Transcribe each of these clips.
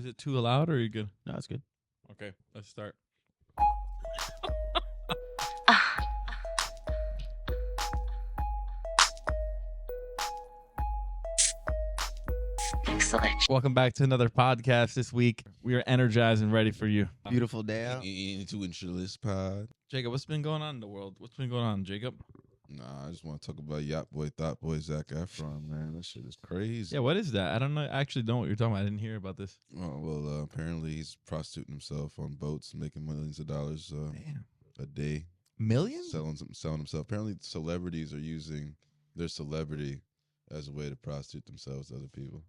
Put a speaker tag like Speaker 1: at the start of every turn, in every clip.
Speaker 1: Is it too loud or are you good?
Speaker 2: No, it's good.
Speaker 1: Okay, let's start.
Speaker 3: Excellent.
Speaker 1: Welcome back to another podcast this week. We are energized and ready for you.
Speaker 2: Beautiful day out.
Speaker 4: Intuitionless pod.
Speaker 1: Jacob, what's been going on in the world? What's been going on, Jacob?
Speaker 4: Nah, I just want to talk about Yacht Boy, Thought Boy, Zac Efron, man. That shit is crazy.
Speaker 1: Yeah, what is that? I don't know. I actually don't know what you're talking about. I didn't hear about this.
Speaker 4: Oh, well, apparently he's prostituting himself on boats, making millions of dollars
Speaker 1: Damn.
Speaker 4: a day.
Speaker 1: Millions?
Speaker 4: Selling himself. Apparently celebrities are using their celebrity as a way to prostitute themselves to other people.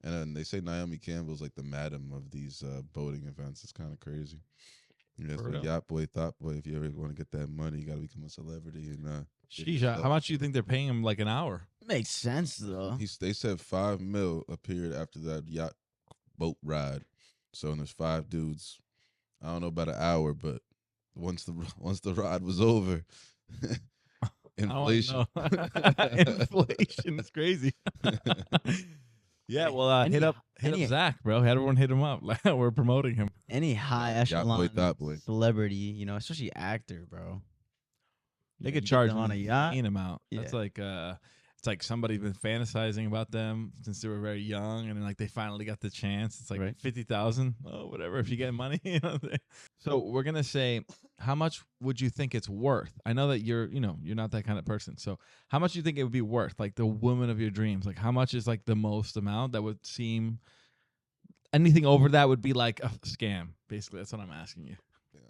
Speaker 4: And then they say Naomi Campbell's like the madam of these boating events. It's kind of crazy. Yeah,
Speaker 1: For
Speaker 4: so
Speaker 1: real?
Speaker 4: Yacht Boy, Thought Boy, if you ever want to get that money, you got to become a celebrity. And
Speaker 1: Sheesh, how much do you think they're paying him like an hour?
Speaker 2: Makes sense though.
Speaker 4: They said $5 million appeared after that yacht boat ride. So there's 5 dudes. I don't know about an hour, but once the ride was over, inflation.
Speaker 1: Inflation is crazy. Yeah, well, hit up Zach, bro. Everyone hit him up. We're promoting him.
Speaker 2: Any high
Speaker 4: Yacht Boy,
Speaker 2: echelon
Speaker 4: Thought Boy.
Speaker 2: celebrity, you know, especially actor, bro.
Speaker 1: They
Speaker 2: You
Speaker 1: could
Speaker 2: get
Speaker 1: charge
Speaker 2: them on a yacht.
Speaker 1: an amount.
Speaker 2: Yeah.
Speaker 1: That's like it's like somebody's been fantasizing about them since they were very young, and then like they finally got the chance. It's like
Speaker 2: Right.
Speaker 1: 50,000. Oh, whatever. If you get money, you know. So we're gonna say, how much would you think it's worth? I know that you're not that kind of person. So how much do you think it would be worth? Like the woman of your dreams. Like how much is like the most amount that would seem? Anything over that would be like a scam. Basically, that's what I'm asking you.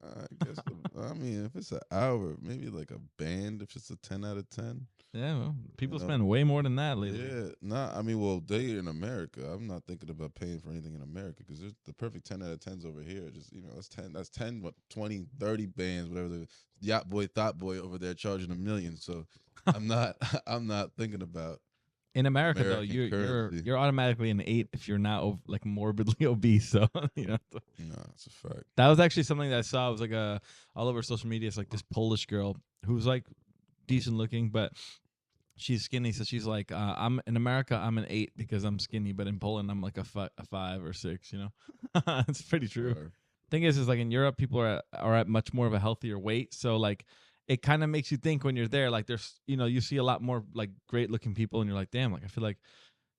Speaker 4: I guess. I mean, if it's an hour, maybe like a band. If it's a 10 out of 10.
Speaker 1: Yeah, well, people
Speaker 4: know.
Speaker 1: spend way more than that lately.
Speaker 4: Yeah, nah. I mean, well, they in America. I'm not thinking about paying for anything in America because there's the perfect 10 out of 10s over here. Just that's 10. That's 10. What 20, 30 bands, whatever. The Yacht Boy, Thought Boy over there charging $1 million. So I'm not. I'm not thinking about.
Speaker 1: In America, though,
Speaker 4: American
Speaker 1: you're
Speaker 4: currency.
Speaker 1: you're automatically an 8 if you're not like morbidly obese. So
Speaker 4: No, it's a fact.
Speaker 1: that was actually something that I saw. It was like all over social media. It's like this Polish girl who's like decent looking, but she's skinny. So she's like, I'm in America, I'm an 8 because I'm skinny, but in Poland, I'm like a 5 or 6. You know, it's pretty true.
Speaker 4: Sure.
Speaker 1: Thing is like in Europe, people are at much more of a healthier weight. So like it kind of makes you think when you're there, like there's, you see a lot more like great looking people and you're like, damn, like I feel like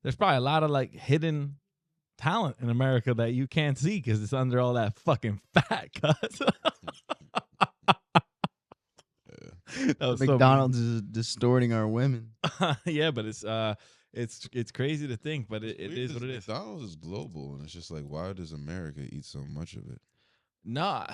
Speaker 1: there's probably a lot of like hidden talent in America that you can't see because it's under all that fucking fat. Cuz. That was so
Speaker 2: McDonald's is distorting our women.
Speaker 1: yeah, but it's crazy to think, but it
Speaker 4: Weird
Speaker 1: is what it is.
Speaker 4: McDonald's is global, and it's just like, why does America eat so much of it?
Speaker 1: Nah,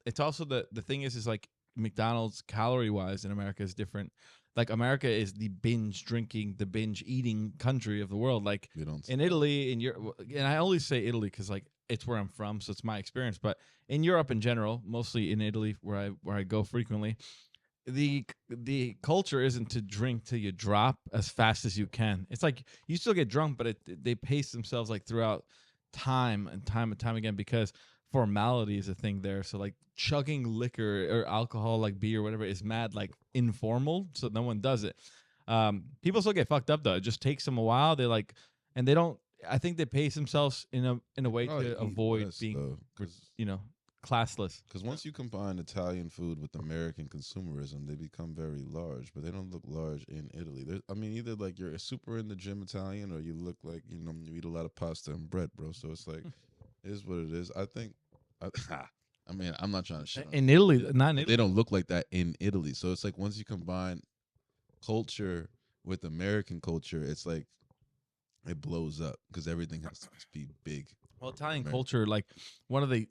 Speaker 1: it's also the thing is like McDonald's calorie wise in America is different. Like America is the binge drinking, the binge eating country of the world. Like
Speaker 4: We don't.
Speaker 1: in Italy, in Europe, and I always say Italy because like it's where I'm from, so it's my experience. But in Europe in general, mostly in Italy where I go frequently, the culture isn't to drink till you drop as fast as you can. It's like you still get drunk, but they pace themselves like throughout time and time again because formality is a thing there. So like chugging liquor or alcohol like beer or whatever is mad like informal, so no one does it. People still get fucked up though. It just takes them a while. They like, and they don't. I think they pace themselves in a way
Speaker 4: Probably
Speaker 1: to
Speaker 4: eat
Speaker 1: avoid
Speaker 4: less,
Speaker 1: being
Speaker 4: though,
Speaker 1: classless.
Speaker 4: Because once you combine Italian food with American consumerism, they become very large, but they don't look large in Italy. Either like you're super in the gym Italian, or you look like you eat a lot of pasta and bread, bro. So it's like, it is what it is. I think. I'm not trying to shit on
Speaker 1: In Italy, not in
Speaker 4: They
Speaker 1: Italy.
Speaker 4: don't look like that in Italy. So it's like once you combine culture with American culture, it's like it blows up because everything has to be big.
Speaker 1: Well, Italian
Speaker 4: American.
Speaker 1: culture, like one of the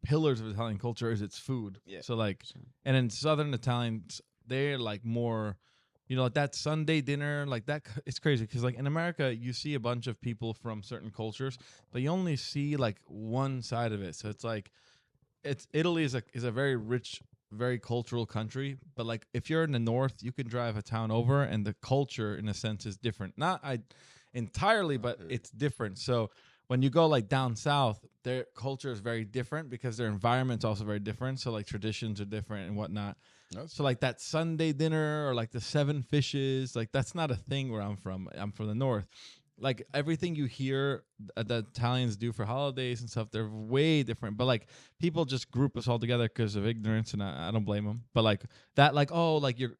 Speaker 1: pillars of Italian culture is its food.
Speaker 2: Yeah.
Speaker 1: So like, and in Southern Italians, they're like more, like that Sunday dinner, like that. It's crazy because like in America, you see a bunch of people from certain cultures, but you only see like one side of it. So it's like, Italy is a very rich, very cultural country. But like if you're in the north, you can drive a town over, and the culture in a sense is different. Not entirely, but it's different. So when you go like down south, their culture is very different because their environment's also very different. So like traditions are different and whatnot. So like that Sunday dinner or like the 7 fishes, like that's not a thing where I'm from. I'm from the north. like everything you hear the Italians do for holidays and stuff, they're way different. But like people just group us all together because of ignorance, and I don't blame them. But like that, like oh, like you're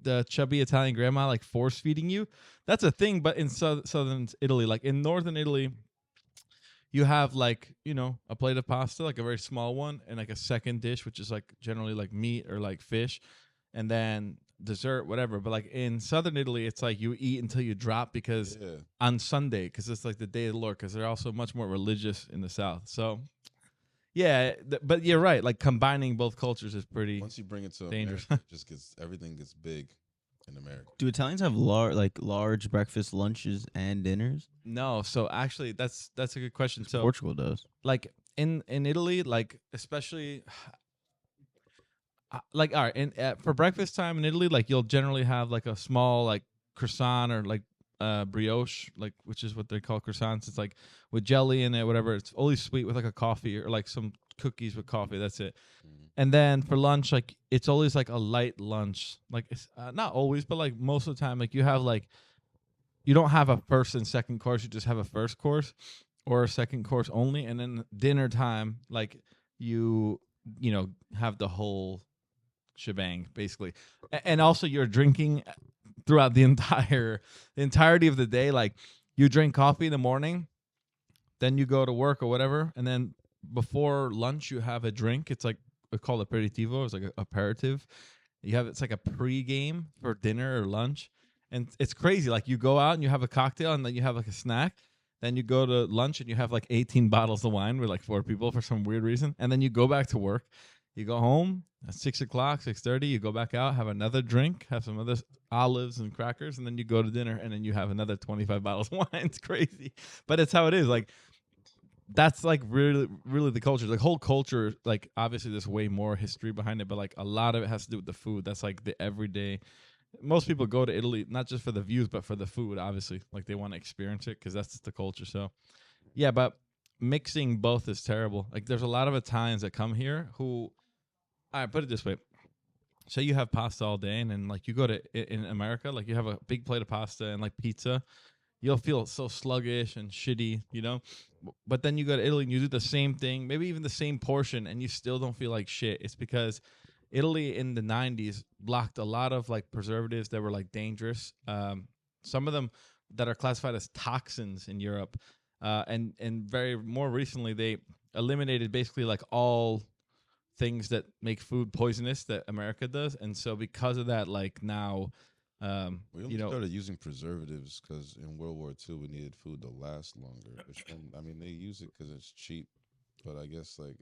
Speaker 1: the chubby Italian grandma like force feeding you. That's a thing. But in southern Italy, like in northern Italy, you have like a plate of pasta, like a very small one, and like a second dish, which is like generally like meat or like fish, and then dessert, whatever. But like in southern Italy, it's like you eat until you drop because
Speaker 4: Yeah.
Speaker 1: on Sunday, because it's like the day of the Lord, because they're also much more religious in the South. So yeah, but you're right. Like combining both cultures is pretty
Speaker 4: Once you bring it to
Speaker 1: dangerous.
Speaker 4: America, it just gets everything gets big in America.
Speaker 2: Do Italians have large breakfast, lunches, and dinners?
Speaker 1: No, so actually, that's a good question. So
Speaker 2: Portugal does.
Speaker 1: like in Italy, like especially like all right, and for breakfast time in Italy, like you'll generally have like a small like croissant or like brioche, like which is what they call croissants. It's like with jelly in it, whatever. It's always sweet with like a coffee or like some cookies with coffee. That's it.
Speaker 4: Mhm.
Speaker 1: And then for lunch, like it's always like a light lunch. Like it's not always, but like most of the time, like you have like you don't have a first and second course. You just have a first course or a second course only, and then dinner time, like you have the whole shebang basically. And also you're drinking throughout the entirety of the day. Like you drink coffee in the morning, then you go to work or whatever, and then before lunch you have a drink. It's like called aperitivo. It's like a aperitif. It's like a pre-game for dinner or lunch, and it's crazy. Like you go out and you have a cocktail, and then you have like a snack. Then you go to lunch and you have like 18 bottles of wine with like 4 people for some weird reason, and then you go back to work. You go home at 6 o'clock, 6:30. You go back out, have another drink, have some other olives and crackers, and then you go to dinner, and then you have another 25 bottles of wine. It's crazy, but it's how it is. Like that's like really, really the culture. The whole culture, like obviously there's way more history behind it, but like a lot of it has to do with the food. That's like the everyday. Most people go to Italy not just for the views, but for the food. Obviously, like they want to experience it because that's the culture. So yeah, but mixing both is terrible. Like there's a lot of Italians that come here who all right, put it this way. Say you have pasta all day, and then like you go to in America, like you have a big plate of pasta and like pizza, you'll feel so sluggish and shitty. But then you go to Italy and you do the same thing, maybe even the same portion, and you still don't feel like shit. It's because Italy in the 90s blocked a lot of like preservatives that were like dangerous. Some of them that are classified as toxins in Europe, and very more recently they eliminated basically like all things that make food poisonous that America does, and so because of that, like now,
Speaker 4: We only started using preservatives because in World War II we needed food to last longer. Which I mean, they use it because it's cheap, but I guess like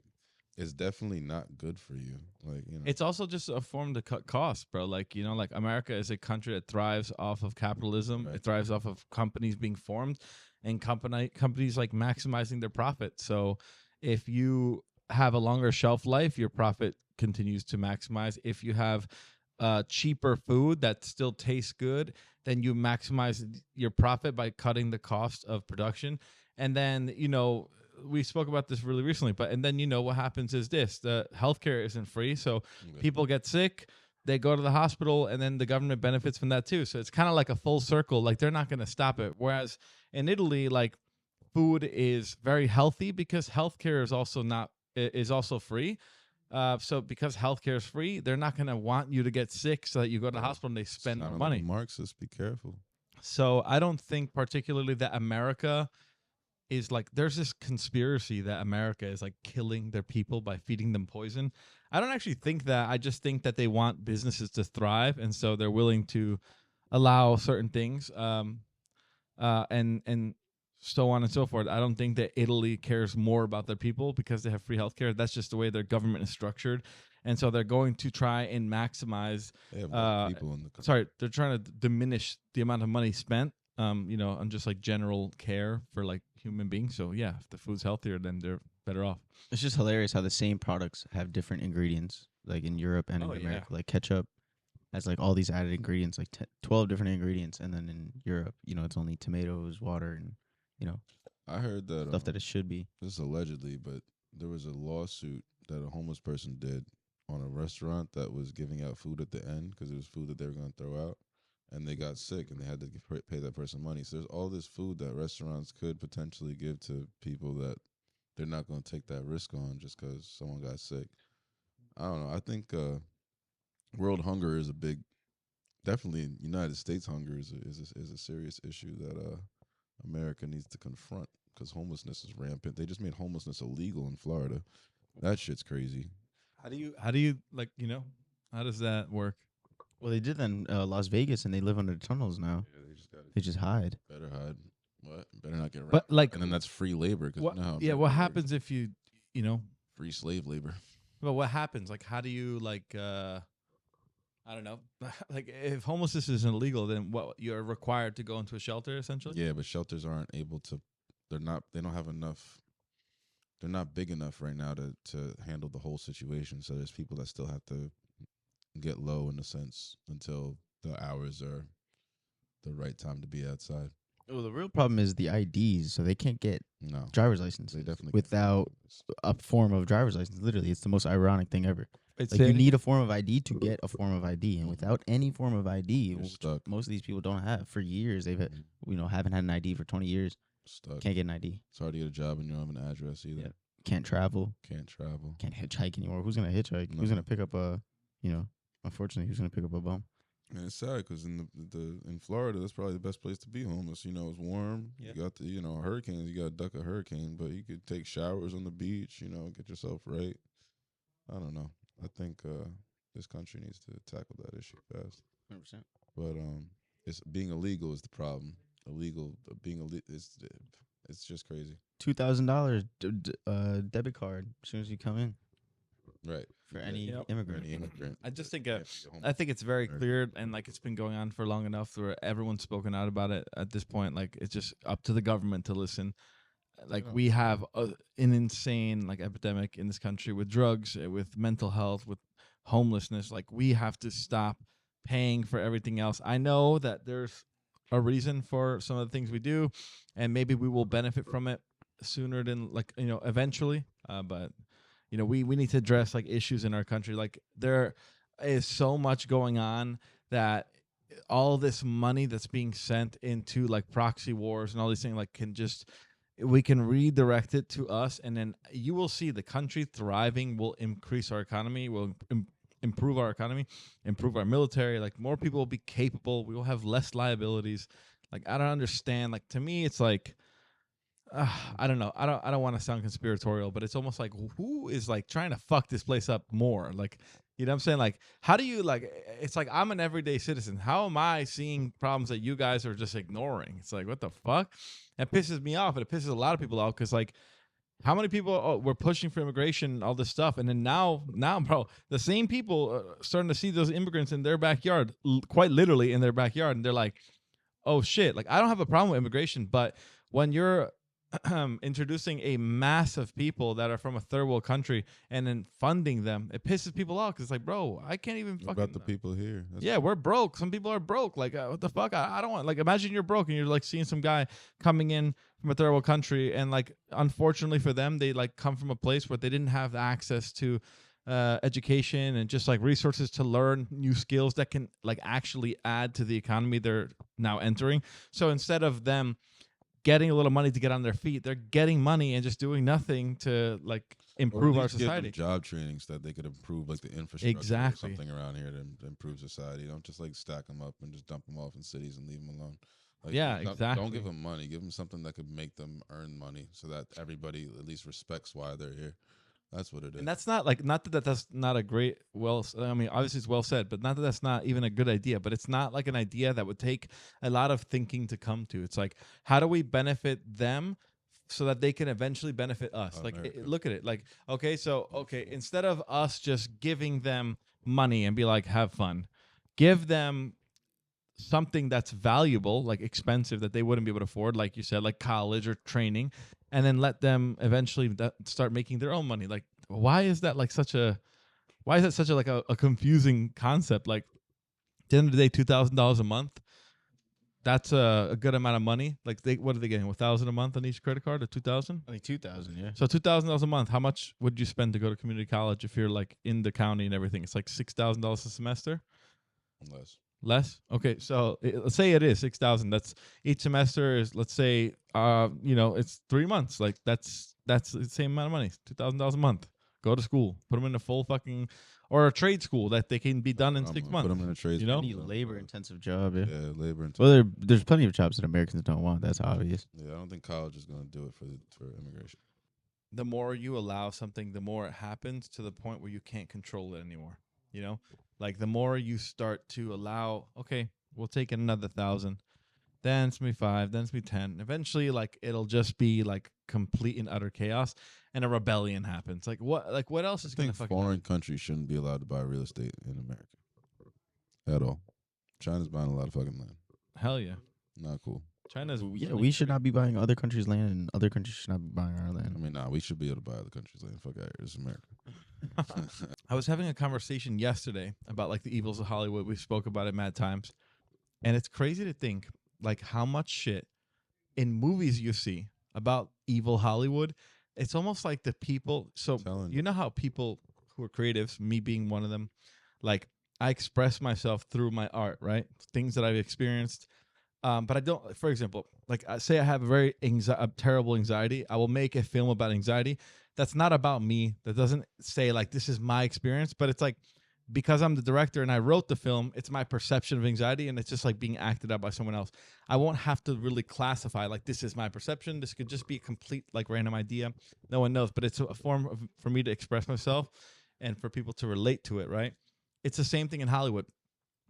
Speaker 4: it's definitely not good for you. Like
Speaker 1: it's also just a form to cut costs, bro. Like like America is a country that thrives off of capitalism.
Speaker 4: Right.
Speaker 1: It thrives off of companies being formed, and companies like maximizing their profit. So if you have a longer shelf life, your profit continues to maximize. If you have cheaper food that still tastes good, then you maximize your profit by cutting the cost of production. And then, we spoke about this really recently, but and then what happens is this: the healthcare isn't free, so
Speaker 4: Yeah.
Speaker 1: people get sick, they go to the hospital, and then the government benefits from that too. So it's kind of like a full circle. Like they're not going to stop it. Whereas in Italy, like food is very healthy because healthcare is also free. So because healthcare is free, they're not going to want you to get sick so that you go to the hospital and they spend more
Speaker 4: Sound
Speaker 1: money.
Speaker 4: like Marxists, be careful.
Speaker 1: So I don't think particularly that America is like there's this conspiracy that America is like killing their people by feeding them poison. I don't actually think that. I just think that they want businesses to thrive, and so they're willing to allow certain things, and so on and so forth. I don't think that Italy cares more about their people because they have free healthcare. That's just the way their government is structured, and so they're going to try and maximize.
Speaker 4: They have more people in the country.
Speaker 1: Sorry, they're trying to diminish the amount of money spent. On just like general care for like human beings. So yeah, if the food's healthier, then they're better off.
Speaker 2: It's just hilarious how the same products have different ingredients, like in Europe and in
Speaker 1: Oh, yeah.
Speaker 2: America. Like ketchup has like all these added ingredients, like 12 different ingredients, and then in Europe, it's only tomatoes, water, and
Speaker 4: I heard that
Speaker 2: stuff that it should be.
Speaker 4: this is allegedly, but there was a lawsuit that a homeless person did on a restaurant that was giving out food at the end because it was food that they were going to throw out, and they got sick and they had to pay that person money. So there's all this food that restaurants could potentially give to people that they're not going to take that risk on just because someone got sick. I don't know. I think world hunger is a big, definitely United States hunger is a serious issue that America needs to confront because homelessness is rampant. They just made homelessness illegal in Florida. That shit's crazy.
Speaker 1: How do you like, how does that work?
Speaker 2: Well, they did that in Las Vegas, and they live under tunnels now.
Speaker 4: Yeah, they just got
Speaker 2: They just hide.
Speaker 4: better hide. What? Better not get
Speaker 1: But like,
Speaker 4: and then that's free labor. Cause
Speaker 1: what?
Speaker 4: you know how
Speaker 1: Yeah,
Speaker 4: America
Speaker 1: what
Speaker 4: works.
Speaker 1: happens if you know?
Speaker 4: Free slave labor.
Speaker 1: Well, what happens? Like, how do you like? I don't know. Like, if homelessness is illegal, then what? You're required to go into a shelter, essentially.
Speaker 4: Yeah, but shelters aren't able to. They're not. They don't have enough. They're not big enough right now to handle the whole situation. So there's people that still have to get low in a sense until the hours are the right time to be outside.
Speaker 2: Well, the real problem is the IDs, so they can't get
Speaker 4: No,
Speaker 2: driver's license
Speaker 4: they definitely
Speaker 2: without a form of driver's license. Literally, it's the most ironic thing ever.
Speaker 1: It's
Speaker 2: Like, you need a form of ID to get a form of ID, and without any form of ID,
Speaker 4: You're
Speaker 2: which
Speaker 4: stuck.
Speaker 2: most of these people don't have for years, they've had, haven't had an ID for 20 years.
Speaker 4: Stuck.
Speaker 2: Can't get an ID.
Speaker 4: It's hard to get a job and you don't have an address either.
Speaker 2: Yeah. Can't travel.
Speaker 4: Can't travel.
Speaker 2: Can't hitchhike anymore. Who's gonna hitchhike? Who's
Speaker 4: No.
Speaker 2: gonna pick up unfortunately, who's gonna pick up a bum?
Speaker 4: And it's sad because in Florida, that's probably the best place to be homeless. It's warm.
Speaker 1: Yeah.
Speaker 4: You got the hurricanes. You got to duck a hurricane, but you could take showers on the beach. Get yourself right. I don't know. I think this country needs to tackle that issue fast.
Speaker 2: 100%.
Speaker 4: But it's being illegal is the problem. Illegal being illegal. It's just crazy.
Speaker 2: $2,000 debit card as soon as you come in
Speaker 4: Right.
Speaker 2: for any
Speaker 1: Yep.
Speaker 2: immigrant.
Speaker 4: Any immigrant.
Speaker 1: I just think
Speaker 4: You have to be homeless.
Speaker 1: I think it's very
Speaker 4: Or-
Speaker 1: clear, and like it's been going on for long enough where everyone's spoken out about it at this point. Like, it's just up to the government to listen. Like,
Speaker 4: Yeah.
Speaker 1: we have an insane like epidemic in this country with drugs, with mental health, with homelessness. Like, we have to stop paying for everything else. I know that there's a reason for some of the things we do, and maybe we will benefit from it sooner than eventually. But we need to address like issues in our country. Like, there is so much going on that all this money that's being sent into like proxy wars and all these things we can redirect it to us, and then you will see the country thriving will increase our economy, will improve our economy, improve our military. Like, more people will be capable. We will have less liabilities. Like, I don't understand. Like, to me, it's like, I don't know. I don't want to sound conspiratorial, but it's almost like, who is like trying to fuck this place up more? Like, you know what I'm saying? Like, how do you like? It's like, I'm an everyday citizen. How am I seeing problems that you guys are just ignoring? It's like, what the fuck? That pisses me off, and it pisses a lot of people off because like, how many people were pushing for immigration, all this stuff, and then now, bro, the same people are starting to see those immigrants in their backyard, quite literally in their backyard, and they're like, oh shit, like, I don't have a problem with immigration, but when you're introducing a mass of people that are from a third world country and then funding them, it pisses people off because it's like, bro, I can't even
Speaker 4: What
Speaker 1: fucking.
Speaker 4: about the people here?
Speaker 1: Yeah, we're broke. Some people are broke. Like, what the fuck? I don't want. Like, imagine you're broke and you're like seeing some guy coming in from a third world country, and like, unfortunately for them, they like come from a place where they didn't have access to education and just like resources to learn new skills that can like actually add to the economy they're now entering. So instead of them getting a little money to get on their feet, they're getting money and just doing nothing to like
Speaker 4: Or
Speaker 1: improve
Speaker 4: at
Speaker 1: our
Speaker 4: least give them
Speaker 1: society.
Speaker 4: job trainings that they could improve, like the infrastructure,
Speaker 1: Exactly.
Speaker 4: or something around here to improve society. Don't just like stack them up and just dump them off in cities and leave them alone. Like,
Speaker 1: Yeah,
Speaker 4: don't
Speaker 1: exactly.
Speaker 4: give them money. Give them something that could make them earn money, so that everybody at least respects why they're here. That's what it is.
Speaker 1: And that's not like, not that that's not a great, I mean, obviously it's well said, but not that that's not even a good idea, but it's not like an idea that would take a lot of thinking to come to. It's like, how do we benefit them so that they can eventually benefit us? Like,
Speaker 4: America.
Speaker 1: look at it. Like, okay, instead of us just giving them money and be like, have fun, give them something that's valuable, like expensive, that they wouldn't be able to afford, like you said, like college or training, and then let them eventually start making their own money. Like, why is that such a like a confusing concept? Like, at the end of the day, $2,000 a month, that's a good amount of money. Like, what are they getting? 1,000 a month on each credit card, or 2,000?
Speaker 2: I think 2,000, yeah.
Speaker 1: So $2,000 a month. How much would you spend to go to community college if you're like in the county and everything? It's like $6,000 a semester.
Speaker 4: Unless
Speaker 1: Less? Okay, so let's say it is 6,000. That's each semester is, let's say, it's 3 months. Like that's the same amount of money, $2,000 a month. Go to school, put them in a full fucking or a trade school that they can be done in 6
Speaker 4: Put
Speaker 1: months.
Speaker 4: them in a trade.
Speaker 1: You know?
Speaker 2: Any labor-intensive job, yeah.
Speaker 4: Yeah, labor intensive.
Speaker 2: Well, there's plenty of jobs that Americans don't want. That's obvious.
Speaker 4: Yeah, I don't think college is gonna do it for immigration.
Speaker 1: The more you allow something, the more it happens to the point where you can't control it anymore. You know, like the more you start to allow, okay, we'll take another 1,000, then it's gonna be 5, then it's gonna be 10. Eventually, like it'll just be like complete and utter chaos, and a rebellion happens. Like what else
Speaker 4: I
Speaker 1: is gonna
Speaker 4: think
Speaker 1: fucking
Speaker 4: foreign
Speaker 1: happen?
Speaker 4: countries shouldn't be allowed to buy real estate in America at all. China's buying a lot of fucking land.
Speaker 1: Hell yeah,
Speaker 4: Not cool.
Speaker 1: China's
Speaker 2: Yeah,
Speaker 1: really
Speaker 2: we should not be buying other countries' land, and other countries should not be buying our
Speaker 4: I
Speaker 2: land.
Speaker 4: mean, we should be able to buy other countries' land. Fuck out here. It's America.
Speaker 1: I was having a conversation yesterday about like the evils of Hollywood. We spoke about it mad times. And it's crazy to think like how much shit in movies you see about evil Hollywood. It's almost like the people. So
Speaker 4: Telling
Speaker 1: you
Speaker 4: you.
Speaker 1: know how people who are creatives, me being one of them, like I express myself through my art, right? Things that I've experienced. But I don't. For example, like I say, I have a terrible anxiety. I will make a film about anxiety. That's not about me. That doesn't say like this is my experience. But it's like because I'm the director and I wrote the film, it's my perception of anxiety, and it's just like being acted out by someone else. I won't have to really classify like this is my perception. This could just be a complete like random idea. No one knows, but it's a form of, for me to express myself and for people to relate to it. Right? It's the same thing in Hollywood.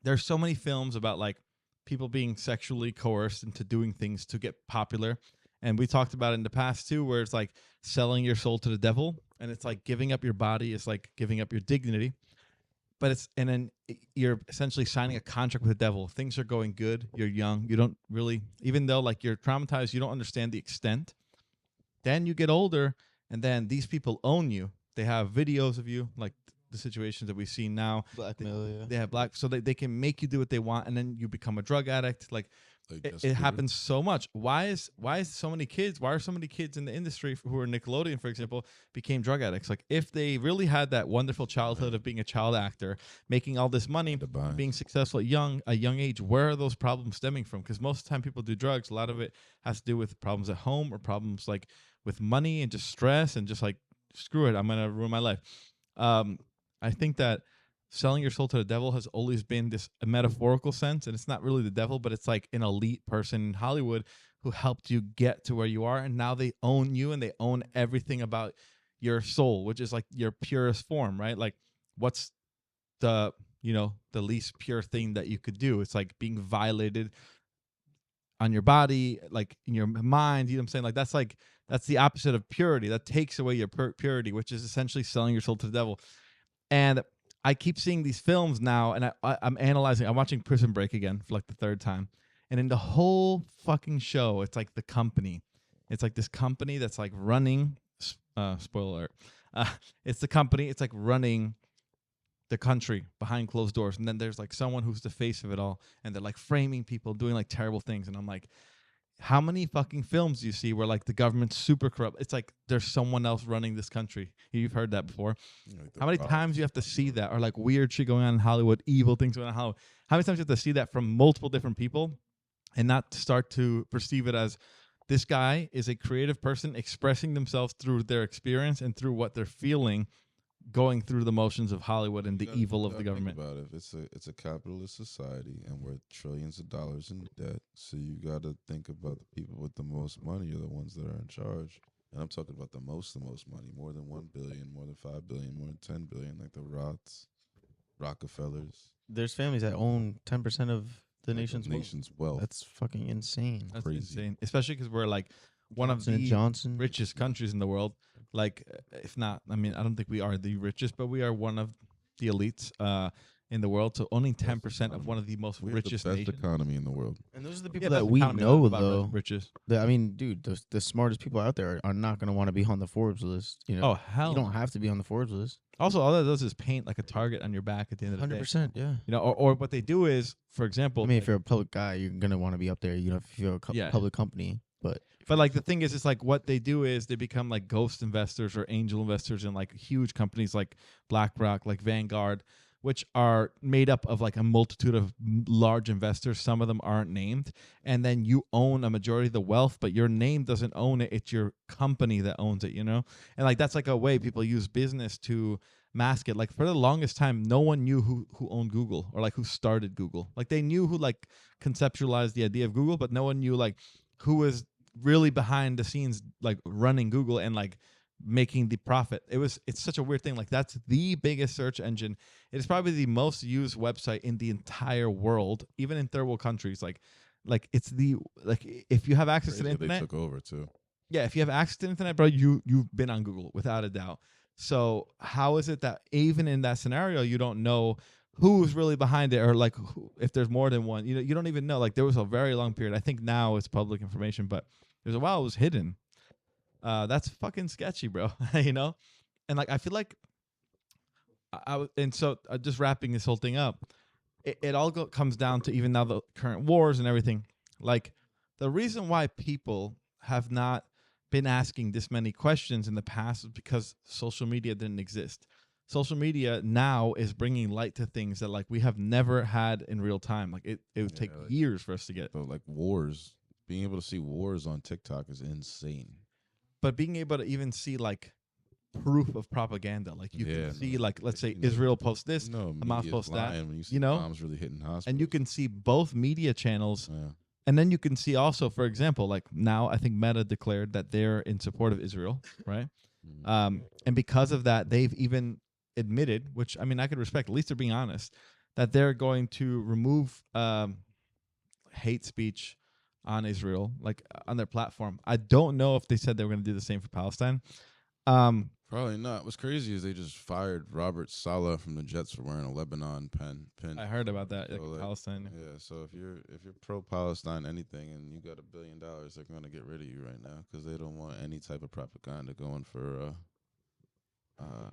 Speaker 1: There's so many films about like people being sexually coerced into doing things to get popular. And we talked about it in the past too, where it's like selling your soul to the devil, and it's like giving up your body is like giving up your dignity. But it's and then you're essentially signing a contract with the devil. Things are going good. You're young. You don't really, even though like you're traumatized, you don't understand the extent. Then you get older, and then these people own you. They have videos of you, like the situations that we see now.
Speaker 2: Blackmail, yeah.
Speaker 1: They have black, so they can make you do what they want, and then you become a drug addict. Like
Speaker 4: Like
Speaker 1: it,
Speaker 4: Justin
Speaker 1: it
Speaker 4: Bieber.
Speaker 1: happens so much. Why is so many kids? Why are so many kids in the industry who are Nickelodeon, for example, became drug addicts? Like if they really had that wonderful childhood of being a child actor, making all this money,
Speaker 4: The bind.
Speaker 1: being successful at a young age, where are those problems stemming from? Because most of the time people do drugs, a lot of it has to do with problems at home or problems like with money and just stress and just like screw it, I'm gonna ruin my life. I think that selling your soul to the devil has always been this a metaphorical sense, and it's not really the devil, but it's like an elite person in Hollywood who helped you get to where you are, and now they own you and they own everything about your soul, which is like your purest form, right? Like what's the the least pure thing that you could do? It's like being violated on your body, like in your mind. You know what I'm saying? Like that's the opposite of purity. That takes away your purity, which is essentially selling your soul to the devil. And I keep seeing these films now, and I'm analyzing. I'm watching Prison Break again for like the third time, and in the whole fucking show, it's like the company. It's like this company that's like running. Spoiler alert. It's the company. It's like running the country behind closed doors, and then there's like someone who's the face of it all, and they're like framing people, doing like terrible things, and I'm like, how many fucking films do you see where like the government's super corrupt? It's like there's someone else running this country. You've heard that before.
Speaker 4: Like the
Speaker 1: How many
Speaker 4: Rock.
Speaker 1: times do you have to see that, or like weird shit going on in Hollywood, evil things going on in Hollywood? How many times do you have to see that from multiple different people, and not start to perceive it as this guy is a creative person expressing themselves through their experience and through what they're feeling, going through the motions of Hollywood and the
Speaker 4: You gotta-
Speaker 1: evil
Speaker 4: you
Speaker 1: of the
Speaker 4: gotta think
Speaker 1: government.
Speaker 4: About it. It's a capitalist society, and we're trillions of dollars in debt. So you got to think about the people with the most money are the ones that are in charge. And I'm talking about the most money, more than 1 billion, more than 5 billion, more than 10 billion, like the Roths, Rockefellers,
Speaker 2: There's families that own 10% of the
Speaker 4: like
Speaker 2: nation's wealth.
Speaker 4: wealth.
Speaker 2: That's fucking insane.
Speaker 1: That's
Speaker 4: crazy.
Speaker 1: insane, especially because we're like one
Speaker 2: Johnson
Speaker 1: of
Speaker 2: and
Speaker 1: the
Speaker 2: Johnson.
Speaker 1: richest countries in the world. Like, if not, I mean, I don't think we are the richest, but we are one of the elites in the world. So only 10% of one of the most
Speaker 4: We have
Speaker 1: richest
Speaker 4: the best
Speaker 1: nations.
Speaker 4: economy in the world.
Speaker 2: And those are the
Speaker 1: Yeah,
Speaker 2: people
Speaker 1: that's
Speaker 2: that we
Speaker 1: economy,
Speaker 2: know,
Speaker 1: not about
Speaker 2: though.
Speaker 1: riches.
Speaker 2: I mean, dude, the smartest people out there are not going to want to be on the Forbes list. You know,
Speaker 1: Oh hell!
Speaker 2: you don't have to be on the Forbes list.
Speaker 1: Also, all that does is paint like a target on your back at the end of the day.
Speaker 2: 100%, yeah.
Speaker 1: You know, or what they do is, for example,
Speaker 2: I mean, if you're a public guy, you're going to want to be up there. You know, if you're a
Speaker 1: Yeah.
Speaker 2: public company.
Speaker 1: but like the thing is, it's like what they do is they become like ghost investors or angel investors in like huge companies like BlackRock, like Vanguard, which are made up of like a multitude of large investors. Some of them aren't named. And then you own a majority of the wealth, but your name doesn't own it. It's your company that owns it, you know? And like that's like a way people use business to mask it. Like for the longest time, no one knew who owned Google or like who started Google. Like they knew who like conceptualized the idea of Google, but no one knew like who was really behind the scenes like running Google and like making the profit. It's such a weird thing. Like that's the biggest search engine. It is probably the most used website in the entire world, even in third world countries. Like it's the like if you have access to the
Speaker 4: Crazy they
Speaker 1: internet,
Speaker 4: took over too.
Speaker 1: yeah, if you have access to the internet, bro, you've been on Google without a doubt. So how is it that even in that scenario you don't know who's really behind it, or like if there's more than one? You know, you don't even know. Like there was a very long period. I think now it's public information, but there's a while it was hidden. That's fucking sketchy, bro. You know, and like I feel like and so just wrapping this whole thing up, it all comes down to even now the current wars and everything. Like the reason why people have not been asking this many questions in the past is because social media didn't exist. Social media now is bringing light to things that like we have never had in real time. Like it would take
Speaker 4: like,
Speaker 1: years for us to get.
Speaker 4: So like wars, being able to see wars on TikTok is insane.
Speaker 1: But being able to even see like proof of propaganda, like you can see like let's say Israel posts this, Hamas posts that,
Speaker 4: when you see
Speaker 1: you know,
Speaker 4: bombs really hitting hospitals,
Speaker 1: and you can see both media channels.
Speaker 4: Yeah.
Speaker 1: And then you can see also, for example, like now I think Meta declared that they're in support of Israel, right? And because of that, they've even admitted, which I mean I could respect, at least they're being honest, that they're going to remove hate speech on Israel, like on their platform. I don't know if they said they were going to do the same for Palestine.
Speaker 4: Probably not. What's crazy is they just fired Robert Saleh from the Jets for wearing a Lebanon pin.
Speaker 1: I heard about that,
Speaker 4: So, like,
Speaker 1: Palestine.
Speaker 4: Yeah, so if you're pro Palestine anything and you got $1 billion, they're gonna get rid of you right now because they don't want any type of propaganda going for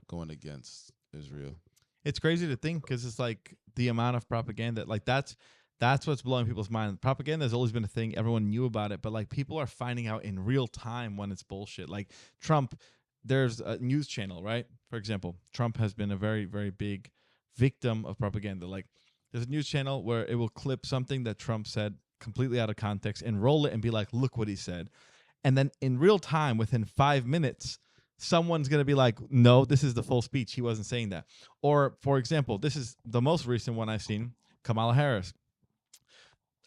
Speaker 4: going against Israel.
Speaker 1: It's crazy to think because it's like the amount of propaganda, like that's what's blowing people's mind. Propaganda has always been a thing. Everyone knew about it, but like people are finding out in real time when it's bullshit. Like Trump, there's a news channel, right? For example, Trump has been a very, very big victim of propaganda. Like there's a news channel where it will clip something that Trump said completely out of context and roll it and be like, look what he said. And then in real time, within 5 minutes, someone's going to be like, no, this is the full speech. He wasn't saying that. Or, for example, this is the most recent one I've seen, Kamala Harris.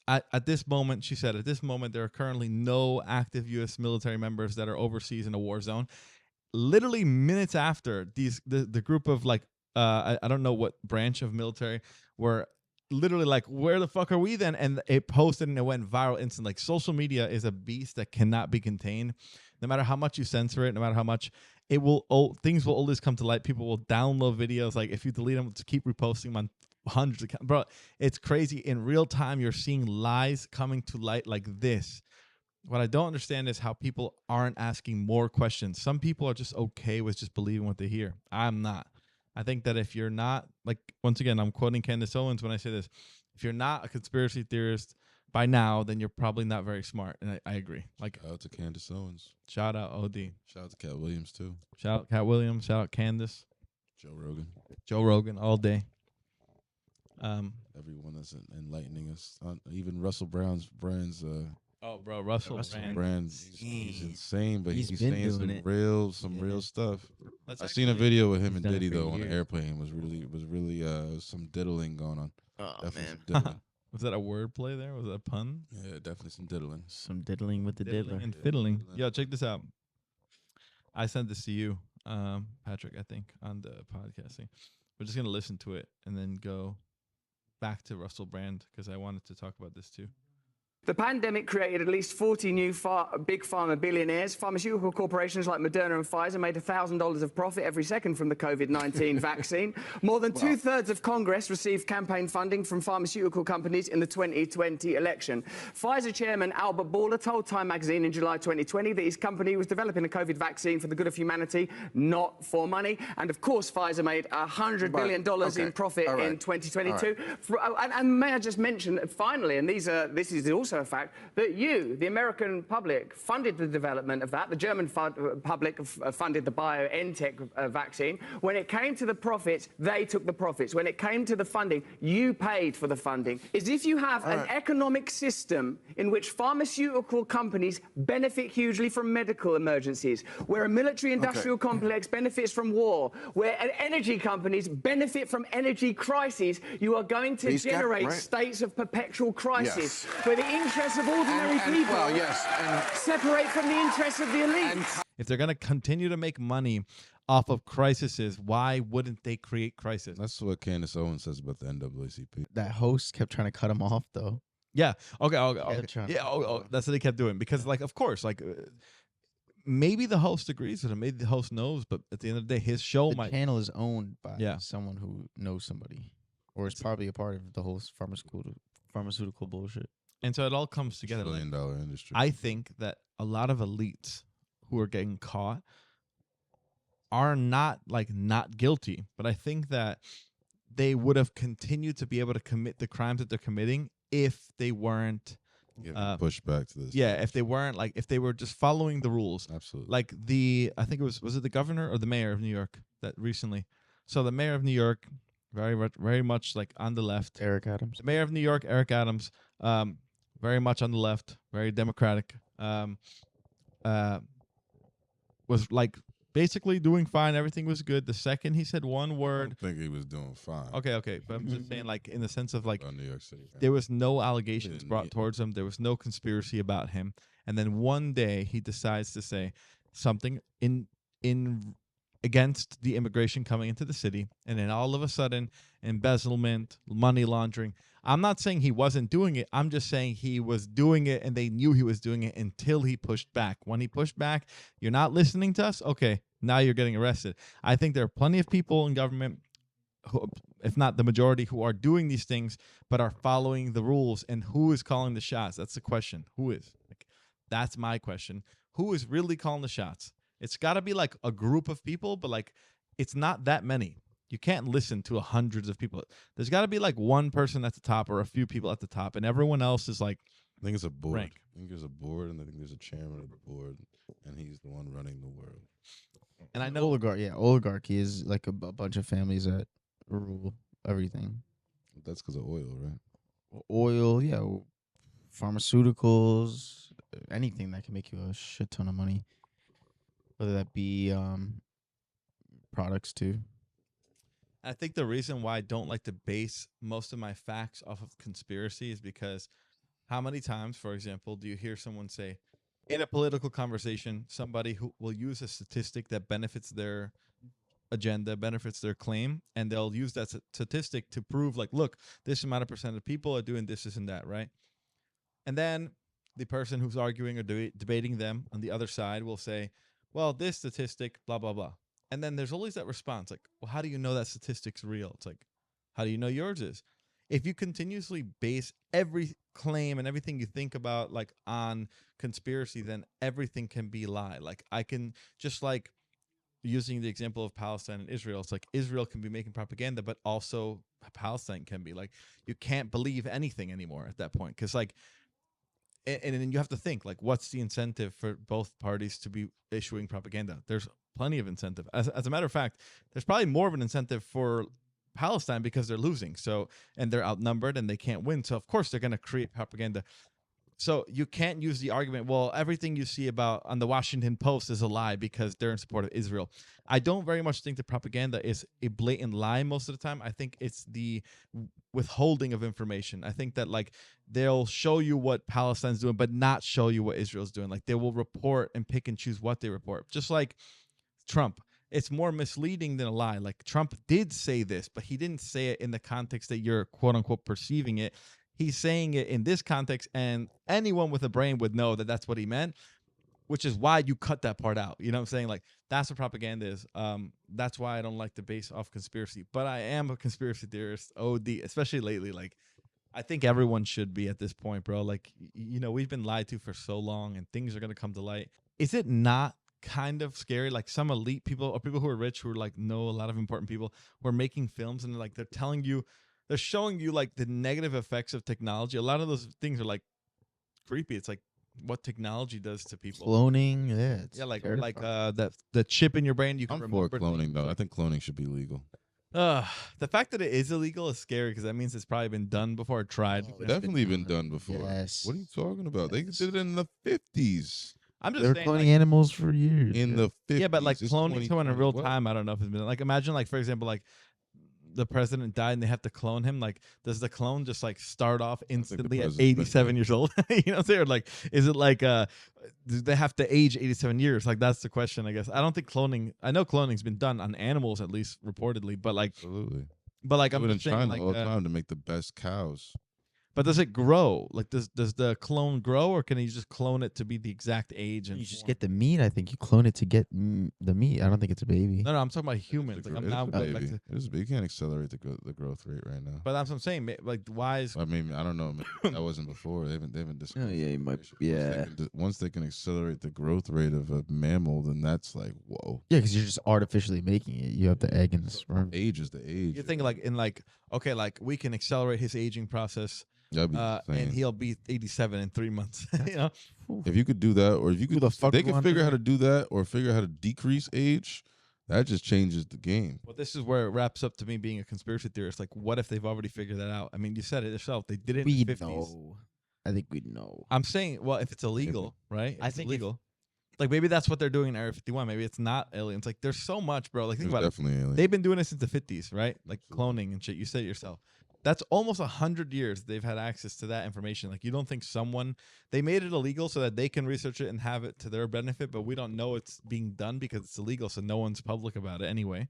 Speaker 1: At this moment, she said, at this moment, there are currently no active U.S. military members that are overseas in a war zone. Literally minutes after, the group of like, I don't know what branch of military were literally like, where the fuck are we then? And it posted and it went viral instantly. Like social media is a beast that cannot be contained. No matter how much you censor it, no matter how much it will, things will always come to light. People will download videos. Like if you delete them, to keep reposting them on hundreds of, bro, it's crazy. In real time, you're seeing lies coming to light like this. What I don't understand is how people aren't asking more questions. Some people are just okay with just believing what they hear. I'm not. I think that if you're not, like, once again, I'm quoting Candace Owens when I say this, if you're not a conspiracy theorist by now, then you're probably not very smart. And I agree. Like,
Speaker 4: Shout out to Candace Owens.
Speaker 1: Shout out OD.
Speaker 4: Shout out to Cat Williams too.
Speaker 1: Shout out Cat Williams. Shout out Candace.
Speaker 4: Joe
Speaker 1: Rogan all day.
Speaker 4: Everyone that's enlightening us. Even Russell Brand's
Speaker 1: oh, bro, Russell
Speaker 4: Brand. He's insane, but he's
Speaker 2: been
Speaker 4: saying
Speaker 2: doing
Speaker 4: some real stuff.
Speaker 1: That's
Speaker 4: I seen a video with him and
Speaker 2: done it
Speaker 4: Diddy
Speaker 2: for
Speaker 4: though on the
Speaker 2: years.
Speaker 4: airplane. Was really some diddling going on.
Speaker 2: Oh
Speaker 4: Definitely
Speaker 2: man,
Speaker 4: some diddling.
Speaker 1: Was that a word play there? Was that a pun?
Speaker 4: Yeah, definitely some diddling.
Speaker 2: some diddling with the
Speaker 1: Diddling
Speaker 2: diddler.
Speaker 1: and fiddling. Yo, check this out. I sent this to you, Patrick, I think, on the podcasting. We're just going to listen to it and then go back to Russell Brand because I wanted to talk about this too.
Speaker 3: The pandemic created at least 40 new big pharma billionaires. Pharmaceutical corporations like Moderna and Pfizer made $1,000 of profit every second from the COVID-19 vaccine. More than two-thirds of Congress received campaign funding from pharmaceutical companies in the 2020 election. Pfizer chairman Albert Bourla told Time magazine in July 2020 that his company was developing a COVID vaccine for the good of humanity, not for money. And of course, Pfizer made $100 billion in profit in 2022. And may I just mention, finally, and this is also also a fact that you, the American public, funded the development of that. The German public funded the BioNTech vaccine. When it came to the profits, they took the profits. When it came to the funding, you paid for the funding. Is if you have an economic system in which pharmaceutical companies benefit hugely from medical emergencies, where a military-industrial complex benefits from war, where energy companies benefit from energy crises, you are going to generate states of perpetual crisis, where the interests of ordinary people separate from the interests of the elite.
Speaker 1: If they're going to continue to make money off of crises, why wouldn't they create crisis?
Speaker 4: That's what Candace Owens says about the NAACP.
Speaker 2: That host kept trying to cut him off, though.
Speaker 1: Yeah. Okay.
Speaker 2: trying to-
Speaker 1: Yeah. That's what they kept doing because, like, of course, like, maybe the host agrees with him. Maybe the host knows, but at the end of the day, his show
Speaker 2: The
Speaker 1: might.
Speaker 2: channel is owned by someone who knows somebody, or is probably a part of the whole pharmaceutical bullshit.
Speaker 1: And so it all comes together.
Speaker 4: $1 trillion industry.
Speaker 1: I think that a lot of elites who are getting caught are not guilty, but I think that they would have continued to be able to commit the crimes that they're committing if they weren't
Speaker 4: pushed back to this.
Speaker 1: Yeah, if they weren't if they were just following the rules.
Speaker 4: Absolutely.
Speaker 1: Like I think was it the governor or the mayor of New York that recently? So the mayor of New York, very much like on the left.
Speaker 2: Eric Adams.
Speaker 1: The mayor of New York, Eric Adams, very much on the left, very democratic. Was like basically doing fine. Everything was good. The second he said one
Speaker 4: I
Speaker 1: word.
Speaker 4: don't think he was doing fine.
Speaker 1: Okay. But I'm just saying, like, in the sense of like,
Speaker 4: New York City.
Speaker 1: there was no allegations
Speaker 4: Didn't
Speaker 1: brought
Speaker 4: need-
Speaker 1: towards him. There was no conspiracy about him. And then one day he decides to say something in against the immigration coming into the city, and then all of a sudden, embezzlement, money laundering. I'm not saying he wasn't doing it. I'm just saying he was doing it, and they knew he was doing it until he pushed back. When he pushed back, you're not listening to us? Okay, now you're getting arrested. I think there are plenty of people in government, who, if not the majority, who are doing these things but are following the rules. And who is calling the shots? That's the question. Who is? Like, that's my question. Who is really calling the shots? It's got to be like a group of people, but like it's not that many. You can't listen to hundreds of people. There's got to be like one person at the top or a few people at the top, and everyone else is like,
Speaker 4: I think it's a board.
Speaker 1: rank.
Speaker 4: I think there's a board, and I think there's a chairman of the board, and he's the one running the world.
Speaker 1: and I know
Speaker 2: Oligarchy is like a bunch of families that rule everything.
Speaker 4: That's because of oil, right?
Speaker 2: Oil, pharmaceuticals, anything that can make you a shit ton of money. Whether that be products too.
Speaker 1: I think the reason why I don't like to base most of my facts off of conspiracy is because how many times, for example, do you hear someone say in a political conversation, somebody who will use a statistic that benefits their agenda, benefits their claim, and they'll use that statistic to prove, like, look, this amount of percent of people are doing this and that, right? And then the person who's arguing or debating them on the other side will say, well, this statistic, blah, blah, blah. And then there's always that response, like, well, how do you know that statistic's real? It's like, how do you know yours is? If you continuously base every claim and everything you think about, like, on conspiracy, then everything can be lie. Like, I can just, like, using the example of Palestine and Israel, it's like Israel can be making propaganda, but also Palestine can be. Like, you can't believe anything anymore at that point. Because, like, and then you have to think, like, what's the incentive for both parties to be issuing propaganda? There's plenty of incentive. As a matter of fact, there's probably more of an incentive for Palestine because they're losing. So, and they're outnumbered and they can't win. So, of course, they're going to create propaganda. So you can't use the argument, well, everything you see about on the Washington Post is a lie because they're in support of Israel. I don't very much think the propaganda is a blatant lie most of the time. I think it's the withholding of information. I think that, like, they'll show you what Palestine's doing, but not show you what Israel's doing. Like, they will report and pick and choose what they report. Just like Trump. It's more misleading than a lie. Like, Trump did say this, but he didn't say it in the context that you're quote unquote perceiving it. He's saying it in this context, and anyone with a brain would know that that's what he meant, which is why you cut that part out. You know what I'm saying? Like, that's what propaganda is. That's why I don't like to base off conspiracy. But I am a conspiracy theorist, OD, especially lately. Like, I think everyone should be at this point, bro. Like, you know, we've been lied to for so long, and things are going to come to light. Is it not kind of scary? Like, some elite people or people who are rich, who are, like, know a lot of important people, who are making films, and like, they're showing you, like, the negative effects of technology. A lot of those things are, like, creepy. It's like what technology does to people.
Speaker 2: Cloning, yeah, it's
Speaker 1: Yeah, like
Speaker 2: terrifying.
Speaker 1: the chip in your brain you can
Speaker 4: I'm for
Speaker 1: remember
Speaker 4: cloning
Speaker 1: things,
Speaker 4: though. I
Speaker 1: like-
Speaker 4: think cloning should be legal.
Speaker 1: The fact that it is illegal is scary because that means it's probably been done before or tried.
Speaker 2: Oh,
Speaker 1: you know?
Speaker 2: it's
Speaker 4: Definitely been done before.
Speaker 2: Yes.
Speaker 4: What are you talking about? They
Speaker 2: Yes.
Speaker 4: did it in the 50s.
Speaker 1: I'm just
Speaker 2: They're
Speaker 1: saying,
Speaker 2: cloning
Speaker 1: like,
Speaker 2: animals for years.
Speaker 4: In the 50s.
Speaker 1: yeah, but like
Speaker 4: It's
Speaker 1: cloning someone in
Speaker 4: 2020.
Speaker 1: real
Speaker 4: What?
Speaker 1: time, I don't know if it's been like imagine like for example like the president died and they have to clone him. Like, does the clone just like start off instantly at
Speaker 4: president's
Speaker 1: 87
Speaker 4: been
Speaker 1: years old? You know what I'm saying? Or, like, is it like do they have to age 87 years? Like that's the question, I guess. I don't think cloning. I know cloning's been done on animals at least reportedly, but like
Speaker 4: Absolutely.
Speaker 1: I'm
Speaker 4: Do it in
Speaker 1: just saying
Speaker 4: China
Speaker 1: like
Speaker 4: all the time to make the best cows.
Speaker 1: but does it grow? Like does the clone grow or can you just clone it to be the exact age and
Speaker 2: You just
Speaker 1: form?
Speaker 2: get the meat. I think you clone it to get the meat. I don't think it's a baby.
Speaker 1: No, I'm talking about humans. Like I'm now going back
Speaker 4: baby.
Speaker 1: to,
Speaker 4: You can't accelerate the growth rate right now.
Speaker 1: but that's what I'm saying. Like why is
Speaker 4: I mean, I don't know. Maybe that wasn't before. They haven't discussed.
Speaker 2: Oh, yeah, you might-
Speaker 4: information. Once they can accelerate the growth rate of a mammal, then that's like whoa.
Speaker 2: Yeah, because you're just artificially making it. You have the egg and the sperm.
Speaker 4: Age is the age.
Speaker 1: you think like in like okay like we can accelerate his aging process
Speaker 4: That'd be
Speaker 1: and
Speaker 4: insane.
Speaker 1: he'll be 87 in 3 months. You know,
Speaker 4: If you could do that, or if you
Speaker 2: Who
Speaker 4: could,
Speaker 2: the
Speaker 4: if
Speaker 2: fuck
Speaker 4: they
Speaker 2: would
Speaker 4: could
Speaker 2: want
Speaker 4: figure
Speaker 2: that?
Speaker 4: how to do that, or figure out how to decrease age, that just changes the game.
Speaker 1: well, this is where it wraps up to me being a conspiracy theorist. Like, what if they've already figured that out? I mean, you said it yourself. They did it in
Speaker 2: We
Speaker 1: the 50s.
Speaker 2: know. I think we know.
Speaker 1: I'm saying, well, if it's illegal, right?
Speaker 2: I
Speaker 1: If it's
Speaker 2: think if-
Speaker 1: illegal. Like maybe that's what they're doing in Area 51. Maybe it's not aliens. Like there's so much, bro. Like think
Speaker 4: There's
Speaker 1: about it.
Speaker 4: definitely alien.
Speaker 1: They've been doing it since the 50s, right? Like cloning and shit. You said it yourself. That's almost 100 years they've had access to that information. Like you don't think they made it illegal so that they can research it and have it to their benefit, but we don't know it's being done because it's illegal, so no one's public about it anyway.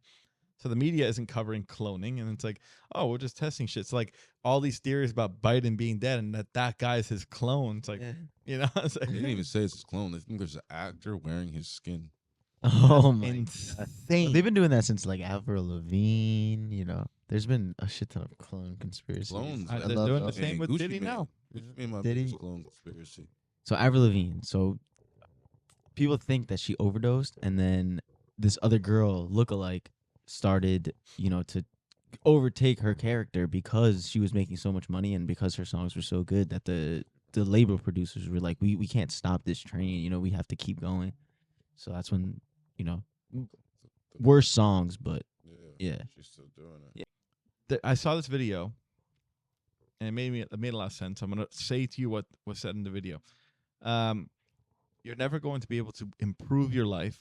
Speaker 1: So the media isn't covering cloning, and it's like, oh, we're just testing shit. It's like all these theories about Biden being dead and that guy's his clone. It's like, you know, it's like,
Speaker 4: They didn't even say it's his clone. They think there's an actor wearing his skin.
Speaker 2: Oh my God.
Speaker 1: insane.
Speaker 2: Well, they've been doing that since like Avril Lavigne. You know, there's been a shit ton of clone conspiracies.
Speaker 4: Clones.
Speaker 1: They're
Speaker 2: love
Speaker 1: doing the
Speaker 2: those.
Speaker 1: same with
Speaker 4: Gucci
Speaker 1: Diddy
Speaker 4: Mane.
Speaker 1: now.
Speaker 4: Gucci Mane might
Speaker 2: Diddy.
Speaker 4: be a clone conspiracy.
Speaker 2: So Avril Lavigne. So people think that she overdosed, and then this other girl, lookalike, started, to overtake her character because she was making so much money and because her songs were so good that the label producers were like, we can't stop this train. We have to keep going. So that's when, worse songs, but yeah.
Speaker 4: She's still doing it.
Speaker 1: I saw this video, and it made a lot of sense. I'm gonna say to you what was said in the video. You're never going to be able to improve your life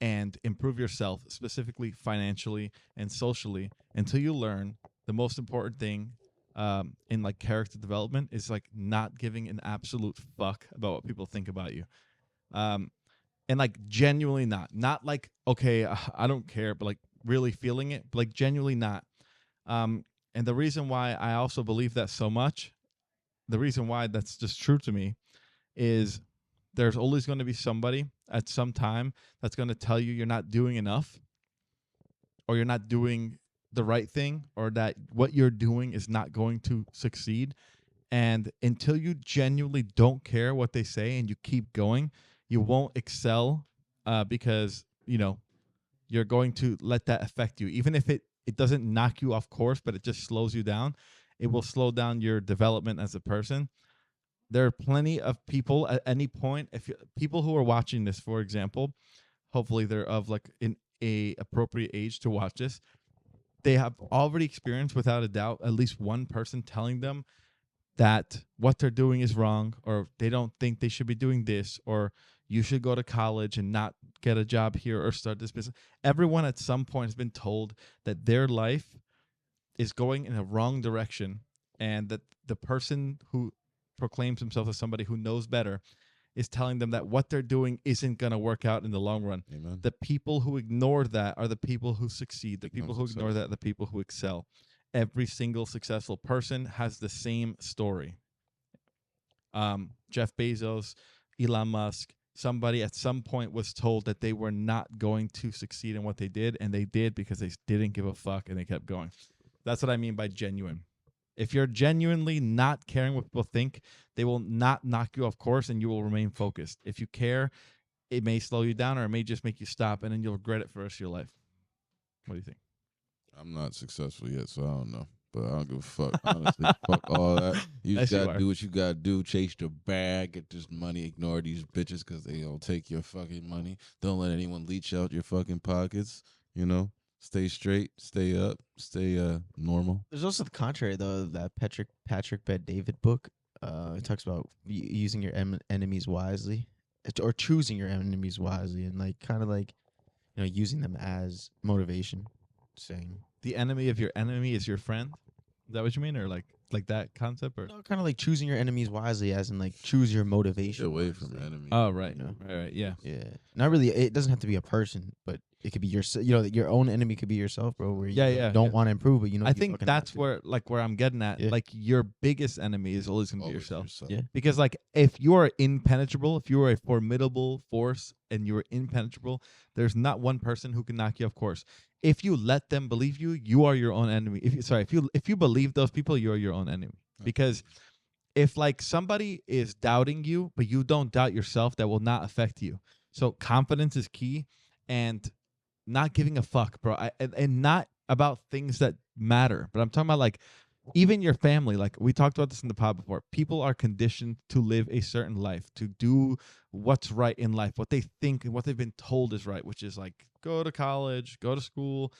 Speaker 1: and improve yourself, specifically financially and socially, until you learn the most important thing in like character development is like not giving an absolute fuck about what people think about you. And like genuinely not like, okay, I don't care, but like really feeling it, but like genuinely not. And the reason why I also believe that so much, the reason why that's just true to me is there's always going to be somebody at some time that's going to tell you you're not doing enough or you're not doing the right thing or that what you're doing is not going to succeed. And until you genuinely don't care what they say and you keep going, you won't excel because, you're going to let that affect you. Even if it doesn't knock you off course, but it just slows you down, it will slow down your development as a person. There are plenty of people at any point. People who are watching this, for example, hopefully they're of like a appropriate age to watch this. They have already experienced, without a doubt, at least one person telling them that what they're doing is wrong, or they don't think they should be doing this, or you should go to college and not get a job here or start this business. Everyone at some point has been told that their life is going in a wrong direction and that the person who proclaims himself as somebody who knows better is telling them that what they're doing isn't going to work out in the long run.
Speaker 4: Amen.
Speaker 1: The people who ignore that are the people who succeed. The
Speaker 4: Become
Speaker 1: people who ignore that are the people who excel. Every single successful person has the same story. Jeff Bezos, Elon Musk, somebody at some point was told that they were not going to succeed in what they did, and they did because they didn't give a fuck and they kept going. That's what I mean by genuine. If you're genuinely not caring what people think, they will not knock you off course and you will remain focused. If you care, it may slow you down or it may just make you stop and then you'll regret it for the rest of your life. What do you think?
Speaker 4: I'm not successful yet, so I don't know. but I don't give a fuck. Honestly, fuck all that. You
Speaker 1: Yes,
Speaker 4: just
Speaker 1: you
Speaker 4: gotta
Speaker 1: are.
Speaker 4: do what you gotta do. Chase the bag, get this money. Ignore these bitches because they don't take your fucking money. Don't let anyone leech out your fucking pockets. You know, stay straight, stay up, stay normal.
Speaker 2: There's also the contrary though. That Patrick Bet David book. It talks about using your enemies wisely, or choosing your enemies wisely, and like kind of like using them as motivation. Saying
Speaker 1: The enemy of your enemy is your friend. Is that what you mean, or like that concept, or?
Speaker 2: no, kind of like choosing your enemies wisely, as in like choose your motivation.
Speaker 4: Get away from
Speaker 2: wisely.
Speaker 4: enemies.
Speaker 1: Oh, right,
Speaker 2: You know?
Speaker 1: right, yeah.
Speaker 2: Yeah, not really. It doesn't have to be a person, but it could be your. Your own enemy could be yourself, bro. Where you
Speaker 1: Yeah,
Speaker 2: don't
Speaker 1: yeah.
Speaker 2: want to improve, but
Speaker 1: I
Speaker 2: you
Speaker 1: think
Speaker 2: fucking
Speaker 1: that's
Speaker 2: have to.
Speaker 1: where I'm getting at.
Speaker 2: Yeah.
Speaker 1: Like your biggest enemy is always gonna be
Speaker 4: Always
Speaker 1: yourself.
Speaker 2: Yeah.
Speaker 1: Because like if you are impenetrable, if you are a formidable force and you are impenetrable, there's not one person who can knock you off course. If you let them believe you, you are your own enemy. If you believe those people, you are your own enemy. Because if like somebody is doubting you, but you don't doubt yourself, that will not affect you. So confidence is key, and not giving a fuck, bro. And not about things that matter, but I'm talking about like even your family. Like we talked about this in the pod before. People are conditioned to live a certain life, to do what's right in life, what they think and what they've been told is right, which is like go to college, go to school,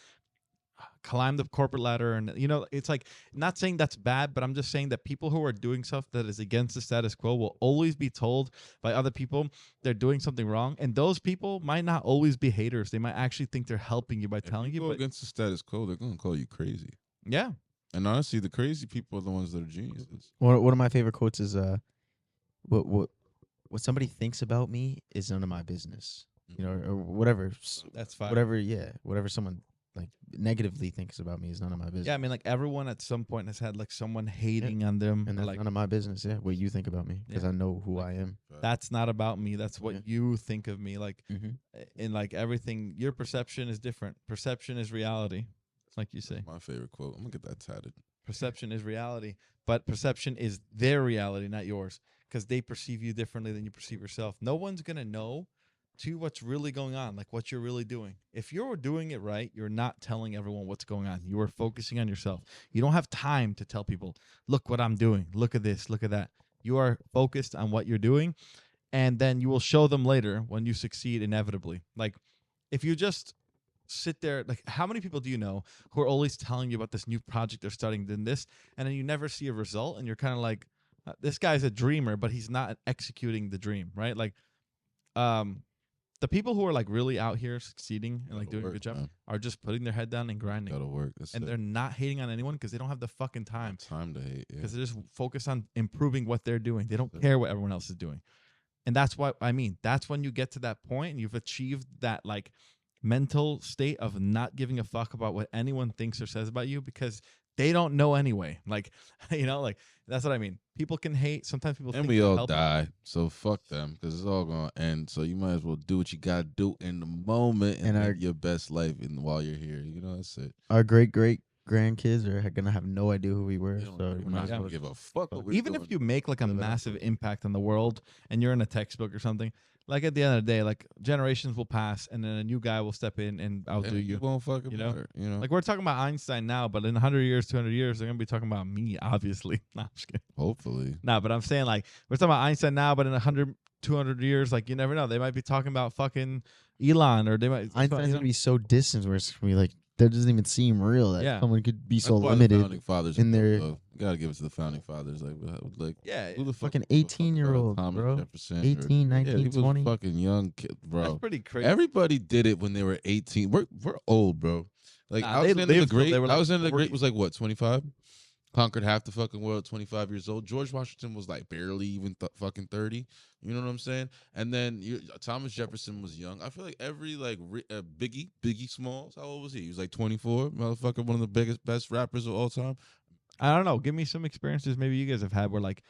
Speaker 1: climb the corporate ladder. And it's like, not saying that's bad, but I'm just saying that people who are doing stuff that is against the status quo will always be told by other people they're doing something wrong, and those people might not always be haters. They might actually think they're helping you by telling
Speaker 4: If
Speaker 1: you,
Speaker 4: go
Speaker 1: but
Speaker 4: against the status quo, they're gonna call you crazy.
Speaker 1: yeah.
Speaker 4: And honestly, the crazy people are the ones that are geniuses.
Speaker 2: One of my favorite quotes is what somebody thinks about me is none of my business. Or whatever.
Speaker 1: That's fine.
Speaker 2: Whatever someone like negatively thinks about me is none of my business.
Speaker 1: Yeah, I mean, like everyone at some point has had like someone hating on them,
Speaker 2: And
Speaker 1: or,
Speaker 2: that's
Speaker 1: like
Speaker 2: none of my business. Yeah, what you think about me, because
Speaker 1: Yeah.
Speaker 2: I know who I am.
Speaker 1: that's not about me. That's what
Speaker 2: Yeah.
Speaker 1: you think of me. Like,
Speaker 2: Mm-hmm.
Speaker 1: in like everything, your perception is different. Perception is reality, like you say.
Speaker 4: My favorite quote. I'm gonna get that tatted.
Speaker 1: Perception is reality, but perception is their reality, not yours, because they perceive you differently than you perceive yourself. No one's gonna know to what's really going on, like what you're really doing. If you're doing it right, you're not telling everyone what's going on. You are focusing on yourself. You don't have time to tell people, look what I'm doing, look at this, look at that. You are focused on what you're doing, and then you will show them later when you succeed inevitably. Like if you just sit there, like how many people do you know who are always telling you about this new project they're starting, then this, and then you never see a result, and you're kind of like, this guy's a dreamer, but he's not executing the dream, right? Like, the people who are like really out here succeeding and like
Speaker 4: Gotta
Speaker 1: doing a
Speaker 4: work,
Speaker 1: good job
Speaker 4: man.
Speaker 1: are just putting their head down and grinding,
Speaker 4: Gotta work. That's
Speaker 1: and
Speaker 4: it.
Speaker 1: they're not hating on anyone because they don't have the fucking time,
Speaker 4: Time to hate. Yeah.
Speaker 1: because they're just focused on improving what they're doing. They don't
Speaker 4: Sure.
Speaker 1: care what everyone else is doing. And that's what I mean. That's when you get to that point and you've achieved that like mental state of not giving a fuck about what anyone thinks or says about you, because they don't know anyway. Like, like that's what I mean. People can hate. Sometimes people
Speaker 4: And
Speaker 1: think
Speaker 4: we
Speaker 1: they're
Speaker 4: all
Speaker 1: helping.
Speaker 4: die, so fuck them, because it's all gonna end. So you might as well do what you gotta do in the moment and
Speaker 2: And
Speaker 4: live your best life while you're here. That's it.
Speaker 2: Our great grandkids are gonna have no idea who we were.
Speaker 4: They don't,
Speaker 2: So
Speaker 4: they
Speaker 2: you
Speaker 4: don't
Speaker 2: might as
Speaker 1: Yeah.
Speaker 2: well
Speaker 4: give a fuck. What we're
Speaker 1: Even if
Speaker 4: doing.
Speaker 1: you make like a
Speaker 2: Live it up.
Speaker 1: massive impact on the world and you're in a textbook or something, like at the end of the day, like generations will pass and then a new guy will step in and outdo
Speaker 4: And
Speaker 1: you.
Speaker 4: it won't fucking
Speaker 1: you know?
Speaker 4: matter.
Speaker 1: Like we're talking about Einstein now, but in 100 years, 200 years, they're gonna be talking about me, obviously. Nah, I'm just kidding.
Speaker 4: Hopefully.
Speaker 1: Nah, but I'm saying like we're talking about Einstein now, but in 100, 200 years, like you never know. They might be talking about fucking Elon, or they might.
Speaker 2: Einstein's gonna be so distant where it's gonna be like that doesn't even seem real that
Speaker 1: Yeah.
Speaker 2: someone could be so
Speaker 4: That's why the
Speaker 2: limited.
Speaker 4: founding fathers
Speaker 2: in their-
Speaker 4: You gotta give it to the founding fathers. Like
Speaker 1: yeah,
Speaker 4: who the fuck
Speaker 2: Fucking
Speaker 4: gives a fuck about
Speaker 2: 18-year-olds,
Speaker 4: Thomas
Speaker 2: bro.
Speaker 4: Jefferson or-
Speaker 2: 18, 19,
Speaker 4: yeah, he was
Speaker 2: 20.
Speaker 4: fucking young kid, bro.
Speaker 1: that's pretty crazy.
Speaker 4: Everybody did it when they were 18. We're old, bro. Like
Speaker 1: Nah, they
Speaker 4: Alexander the
Speaker 1: lived till
Speaker 4: Great.
Speaker 1: they were, like,
Speaker 4: Alexander the
Speaker 1: 40.
Speaker 4: Great was like what, 25? Conquered half the fucking world, 25 years old. George Washington was like barely even fucking 30. You know what I'm saying? And then Thomas Jefferson was young. I feel like every like Biggie Smalls. How old was he? He was like 24. Motherfucker, one of the best rappers of all time.
Speaker 1: I don't know. Give me some experiences maybe you guys have had where like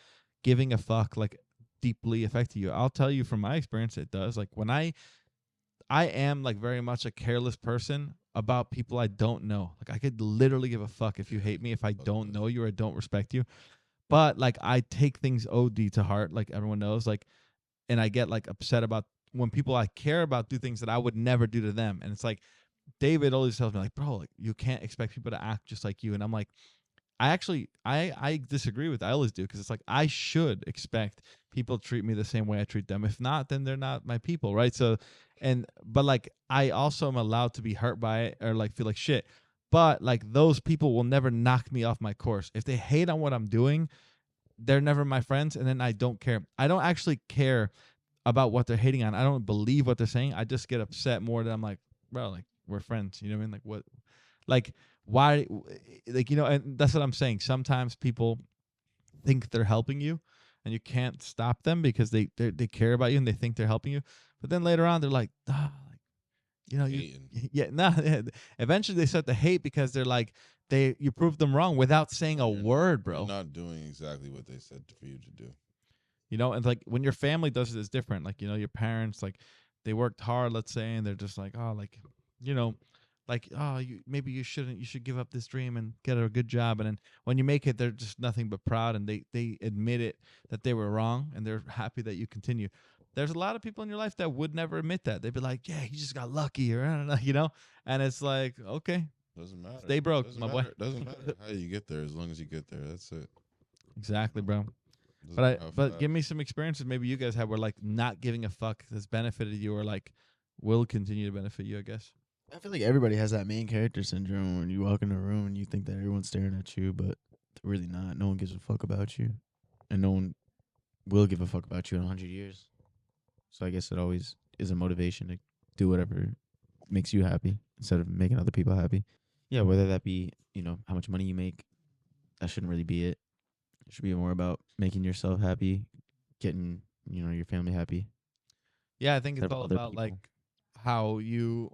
Speaker 1: giving a fuck like deeply affected you. I'll tell you from my experience, it does. Like when I am like very much a careless person about people I don't know. Like I could literally give a fuck if you hate me, if I don't know you or I don't respect you. But like I take things OD to heart, like everyone knows. Like, and I get like upset about when people I care about do things that I would never do to them. And it's like David always tells me like, bro, like you can't expect people to act just like you. And I'm like, I disagree with. I always do because it's like I should expect people to treat me the same way I treat them. If not, then they're not my people, right? So, but like I also am allowed to be hurt by it or like feel like shit. But like those people will never knock me off my course. If they hate on what I'm doing, they're never my friends, and then I don't care. I don't actually care about what they're hating on. I don't believe what they're saying. I just get upset more that I'm like, bro, like we're friends. You know what I mean? Like what? Like why? Like and that's what I'm saying. Sometimes people think they're helping you, and you can't stop them because they care about you and they think they're helping you. But then later on, they're like, you
Speaker 4: Hating.
Speaker 1: yeah, no. Eventually, they start to hate because they're like you proved them wrong without saying a word, bro.
Speaker 4: You're not doing exactly what they said for you to do.
Speaker 1: And like when your family does it, it's different. Like, your parents, like they worked hard, let's say, and they're just like, oh, like, like, oh, maybe you should give up this dream and get a good job. And then when you make it, they're just nothing but proud, and they admit it that they were wrong, and they're happy that you continue. There's a lot of people in your life that would never admit that. They'd be like, yeah, you just got lucky, or I don't know, and it's like, okay,
Speaker 4: Doesn't matter.
Speaker 1: stay broke,
Speaker 4: Doesn't
Speaker 1: my
Speaker 4: matter.
Speaker 1: boy.
Speaker 4: Doesn't matter how you get there, as long as you get there. That's it.
Speaker 1: Exactly, bro.
Speaker 4: Doesn't
Speaker 1: But
Speaker 4: matter how
Speaker 1: but give
Speaker 4: fast.
Speaker 1: me some experiences maybe you guys have where like not giving a fuck has benefited you or like will continue to benefit you, I guess.
Speaker 2: I feel like everybody has that main character syndrome when you walk in a room and you think that everyone's staring at you, but they're really not. No one gives a fuck about you, and no one will give a fuck about you in 100 years. So I guess it always is a motivation to do whatever makes you happy instead of making other people happy. Yeah, whether that be, how much money you make, that shouldn't really be it. It should be more about making yourself happy, getting, your family happy.
Speaker 1: Yeah, I think
Speaker 2: Instead
Speaker 1: it's
Speaker 2: of
Speaker 1: all
Speaker 2: other
Speaker 1: about like
Speaker 2: people.
Speaker 1: how you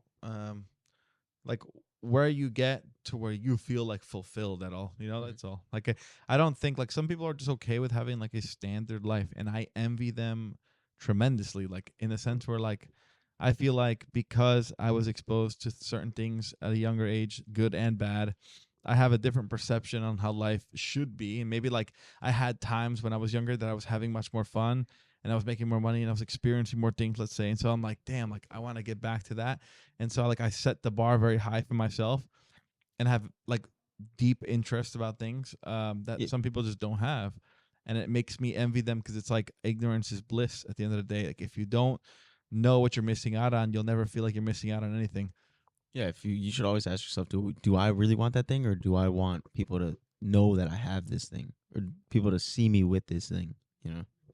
Speaker 1: like where you get to where you feel like fulfilled at all. That's all. Like I don't think like some people are just okay with having like a standard life, and I envy them tremendously. Like in a sense where like I feel like because I was exposed to certain things at a younger age, good and bad, I have a different perception on how life should be. And maybe like I had times when I was younger that I was having much more fun and I was making more money and I was experiencing more things, let's say. And so I'm like, damn, like I want to get back to that. And so like I set the bar very high for myself and have like deep interest about things that
Speaker 2: Yeah,
Speaker 1: some people just don't have. And it makes me envy them because it's like ignorance is bliss at the end of the day. Like if you don't know what you're missing out on, you'll never feel like you're missing out on anything.
Speaker 2: yeah. If you should always ask yourself, do I really want that thing, or do I want people to know that I have this thing, or people to see me with this thing?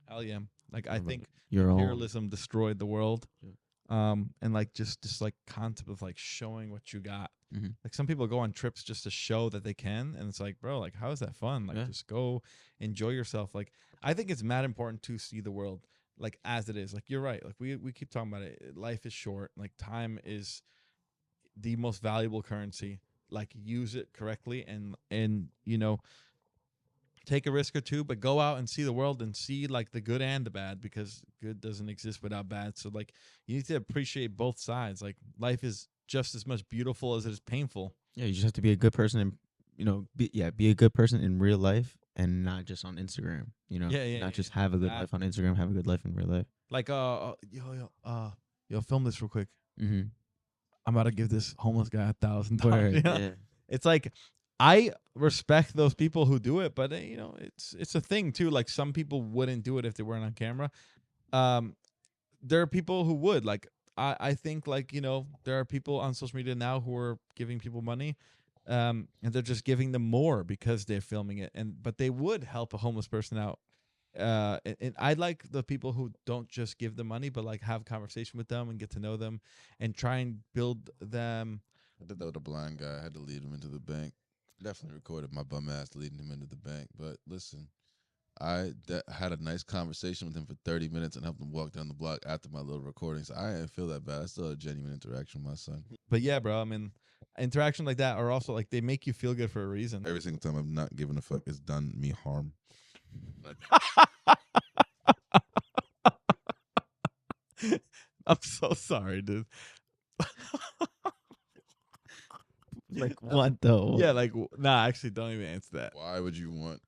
Speaker 1: Hell yeah. Like I
Speaker 2: What about
Speaker 1: think
Speaker 2: your own.
Speaker 1: imperialism destroyed the world.
Speaker 2: Yeah.
Speaker 1: And like just like concept of like showing what you got.
Speaker 2: Mm-hmm.
Speaker 1: Like some people go on trips just to show that they can, and it's like, bro, like how is that fun? Like
Speaker 2: Yeah.
Speaker 1: just go enjoy yourself. Like I think it's mad important to see the world like as it is. Like you're right. Like we keep talking about it. Life is short. Like time is the most valuable currency. Like use it correctly and take a risk or two, but go out and see the world and see like the good and the bad because good doesn't exist without bad. So like you need to appreciate both sides. Like life is just as much beautiful as it is painful.
Speaker 2: Yeah, you just have to be a good person and be a good person in real life and not just on Instagram. Not just have a good life on Instagram, have a good life in real life.
Speaker 1: Like yo, film this real quick.
Speaker 2: Mm-hmm.
Speaker 1: I'm about to give this homeless guy $1,000.
Speaker 2: Yeah.
Speaker 1: It's like I respect those people who do it, but it's a thing too. Like some people wouldn't do it if they weren't on camera. There are people who would. Like I think like there are people on social media now who are giving people money, and they're just giving them more because they're filming it. But they would help a homeless person out. And I like the people who don't just give them money, but like have conversation with them and get to know them, and try and build them.
Speaker 4: I did that with a blind guy. I had to lead him into the bank. Definitely recorded my bum ass leading him into the bank. But listen, I had a nice conversation with him for 30 minutes and helped him walk down the block after my little recording. So I didn't feel that bad. I still had a genuine interaction with my son.
Speaker 1: But yeah, bro, I mean, interaction like that are also like they make you feel good for a reason.
Speaker 4: Every single time I'm not giving a fuck, it's done me harm.
Speaker 1: I'm so sorry, dude.
Speaker 2: Like what though?
Speaker 1: Yeah, like nah. Actually, don't even answer that.
Speaker 4: Why would you want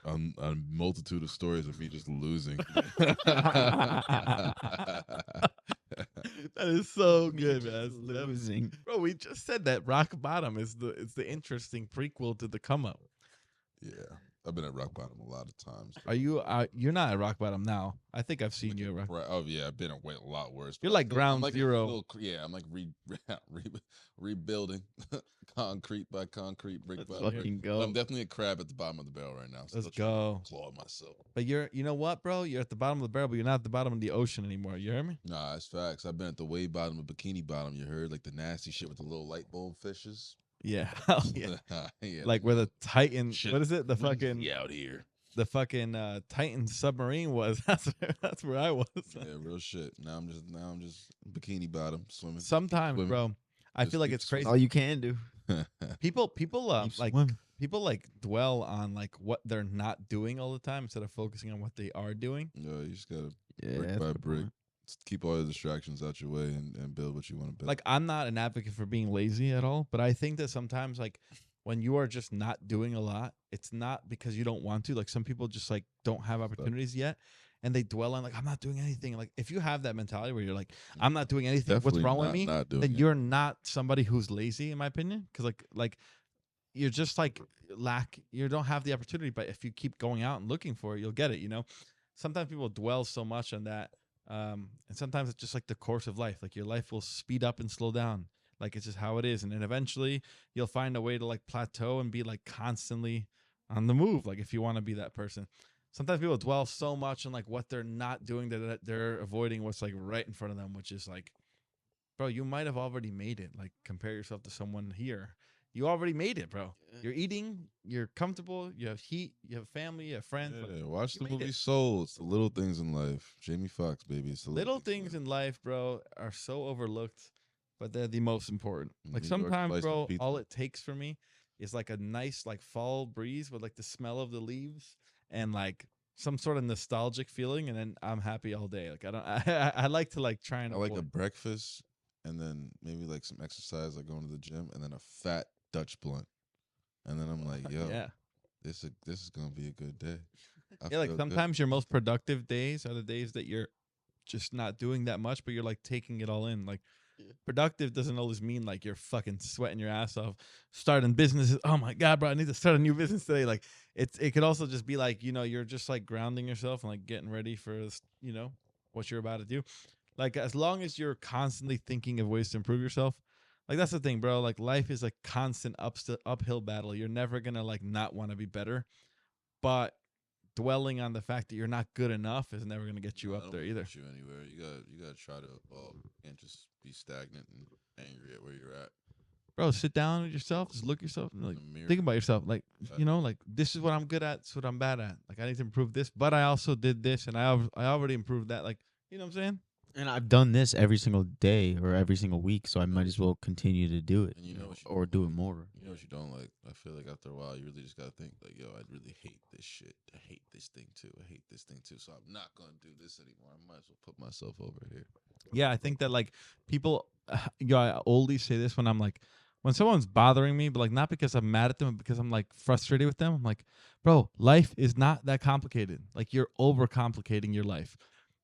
Speaker 4: a multitude of stories of me just losing?
Speaker 1: That is so good, man.
Speaker 2: Just losing.
Speaker 1: Bro, we just said that rock bottom is the interesting prequel to the come up.
Speaker 4: Yeah, I've been at rock bottom a lot of times.
Speaker 1: Are you? You're not at rock bottom now. I think I've seen
Speaker 4: Like
Speaker 1: you at rock.
Speaker 4: oh yeah, I've been a lot worse.
Speaker 1: You're
Speaker 4: but
Speaker 1: like ground
Speaker 4: I'm like
Speaker 1: zero.
Speaker 4: yeah, I'm like re, rebuilding concrete by concrete, brick
Speaker 2: Let's
Speaker 4: by brick.
Speaker 2: fucking
Speaker 4: But
Speaker 2: go.
Speaker 4: I'm definitely a crab at the bottom of the barrel right now.
Speaker 1: Let's
Speaker 4: Still trying to
Speaker 1: go.
Speaker 4: claw myself.
Speaker 1: But you know what, bro? You're at the bottom of the barrel, but you're not at the bottom of the ocean anymore. You hear me?
Speaker 4: Nah, it's facts. I've been at the way bottom of Bikini Bottom. You heard like the nasty shit with the little light bulb fishes.
Speaker 1: Yeah. Hell yeah.
Speaker 4: Yeah,
Speaker 1: Like where the Titan,
Speaker 4: shit
Speaker 1: what is it? The fucking,
Speaker 4: crazy out here.
Speaker 1: the fucking Titan submarine was. That's where I was.
Speaker 4: Yeah, real shit. Now I'm just Bikini Bottom swimming.
Speaker 1: Sometimes,
Speaker 4: Swimming.
Speaker 1: bro, I
Speaker 4: Just
Speaker 1: feel like
Speaker 4: keep
Speaker 1: it's crazy.
Speaker 2: All you can do.
Speaker 1: People
Speaker 2: Keep
Speaker 1: like
Speaker 2: swimming.
Speaker 1: people like dwell on like what they're not doing all the time instead of focusing on what they are doing.
Speaker 4: Yeah, you just gotta
Speaker 2: Yeah,
Speaker 4: brick
Speaker 2: that's
Speaker 4: by
Speaker 2: a good
Speaker 4: brick.
Speaker 2: point.
Speaker 4: Keep all the distractions out your way and build what you want to build.
Speaker 1: Like I'm not an advocate for being lazy at all, but I think that sometimes like when you are just not doing a lot, it's not because you don't want to. Like some people just like don't have opportunities yet and they dwell on like I'm not doing anything. Like if you have that mentality where you're like I'm not doing anything, what's
Speaker 4: Definitely
Speaker 1: wrong with
Speaker 4: not-
Speaker 1: me?
Speaker 4: not doing
Speaker 1: Then
Speaker 4: it.
Speaker 1: you're not somebody who's lazy in my opinion, cuz like you're just like you don't have the opportunity, but if you keep going out and looking for it, you'll get it, you know? Sometimes people dwell so much on that. And sometimes it's just like the course of life. Like your life will speed up and slow down. Like it's just how it is. And then eventually you'll find a way to like plateau and be like constantly on the move. Like if you want to be that person. Sometimes people dwell so much on like what they're not doing that they're avoiding what's like right in front of them, which is like, bro, you might have already made it. Like compare yourself to someone here. You already made it, bro. You're eating, you're comfortable, you have heat, you have family, you have friends. like,
Speaker 4: Yeah, watch
Speaker 1: you
Speaker 4: the
Speaker 1: made
Speaker 4: movie
Speaker 1: it.
Speaker 4: Soul. It's the little things in life. Jamie Foxx, baby. It's the
Speaker 1: Little things in life, bro, are so overlooked, but they're the most important. Like
Speaker 4: New York
Speaker 1: sometimes,
Speaker 4: slice of
Speaker 1: bro,
Speaker 4: pizza.
Speaker 1: all it takes for me is like a nice like fall breeze with like the smell of the leaves and like some sort of nostalgic feeling, and then I'm happy all day. Like I don't, I like to like try and
Speaker 4: I like a
Speaker 1: avoid-
Speaker 4: breakfast and then maybe like some exercise, like going to the gym, and then a fat Dutch blunt. And then I'm like, yo,
Speaker 1: yeah.
Speaker 4: this is gonna be a good day. I
Speaker 1: Yeah, like
Speaker 4: feel good.
Speaker 1: sometimes your most productive days are the days that you're just not doing that much, but you're like taking it all in. Like productive doesn't always mean like you're fucking sweating your ass off, starting businesses. Oh my god, bro, I need to start a new business today. Like it could also just be like, you know, you're just like grounding yourself and like getting ready for you know, what you're about to do. Like as long as you're constantly thinking of ways to improve yourself, like that's the thing, bro. Like life is a constant uphill battle. You're never gonna like not want to be better, but dwelling on the fact that you're not good enough is never gonna get you
Speaker 4: Nah,
Speaker 1: up
Speaker 4: don't
Speaker 1: there
Speaker 4: get
Speaker 1: either.
Speaker 4: You anywhere. You gotta try to evolve. You can't just be stagnant and angry at where you're at.
Speaker 1: Bro, sit down with yourself, just look yourself and like
Speaker 4: In the mirror.
Speaker 1: think about yourself. Like, you know, like this is what I'm good at, this is what I'm bad at. Like I need to improve this, but I also did this and I already improved that. Like, you know what I'm saying?
Speaker 2: And I've done this every single day or every single week, so I might as well continue to do it,
Speaker 4: And you know what you
Speaker 2: or
Speaker 4: don't
Speaker 2: do it
Speaker 4: like.
Speaker 2: more.
Speaker 4: You know what you don't like. I feel like after a while, you really just gotta think like, yo, I really hate this shit. I hate this thing too. I hate this thing too. So I'm not gonna do this anymore. I might as well put myself over here.
Speaker 1: Yeah, I think that like people, I always say this when I'm like, when someone's bothering me, but like not because I'm mad at them, but because I'm like frustrated with them. I'm like, bro, life is not that complicated. Like you're overcomplicating your life.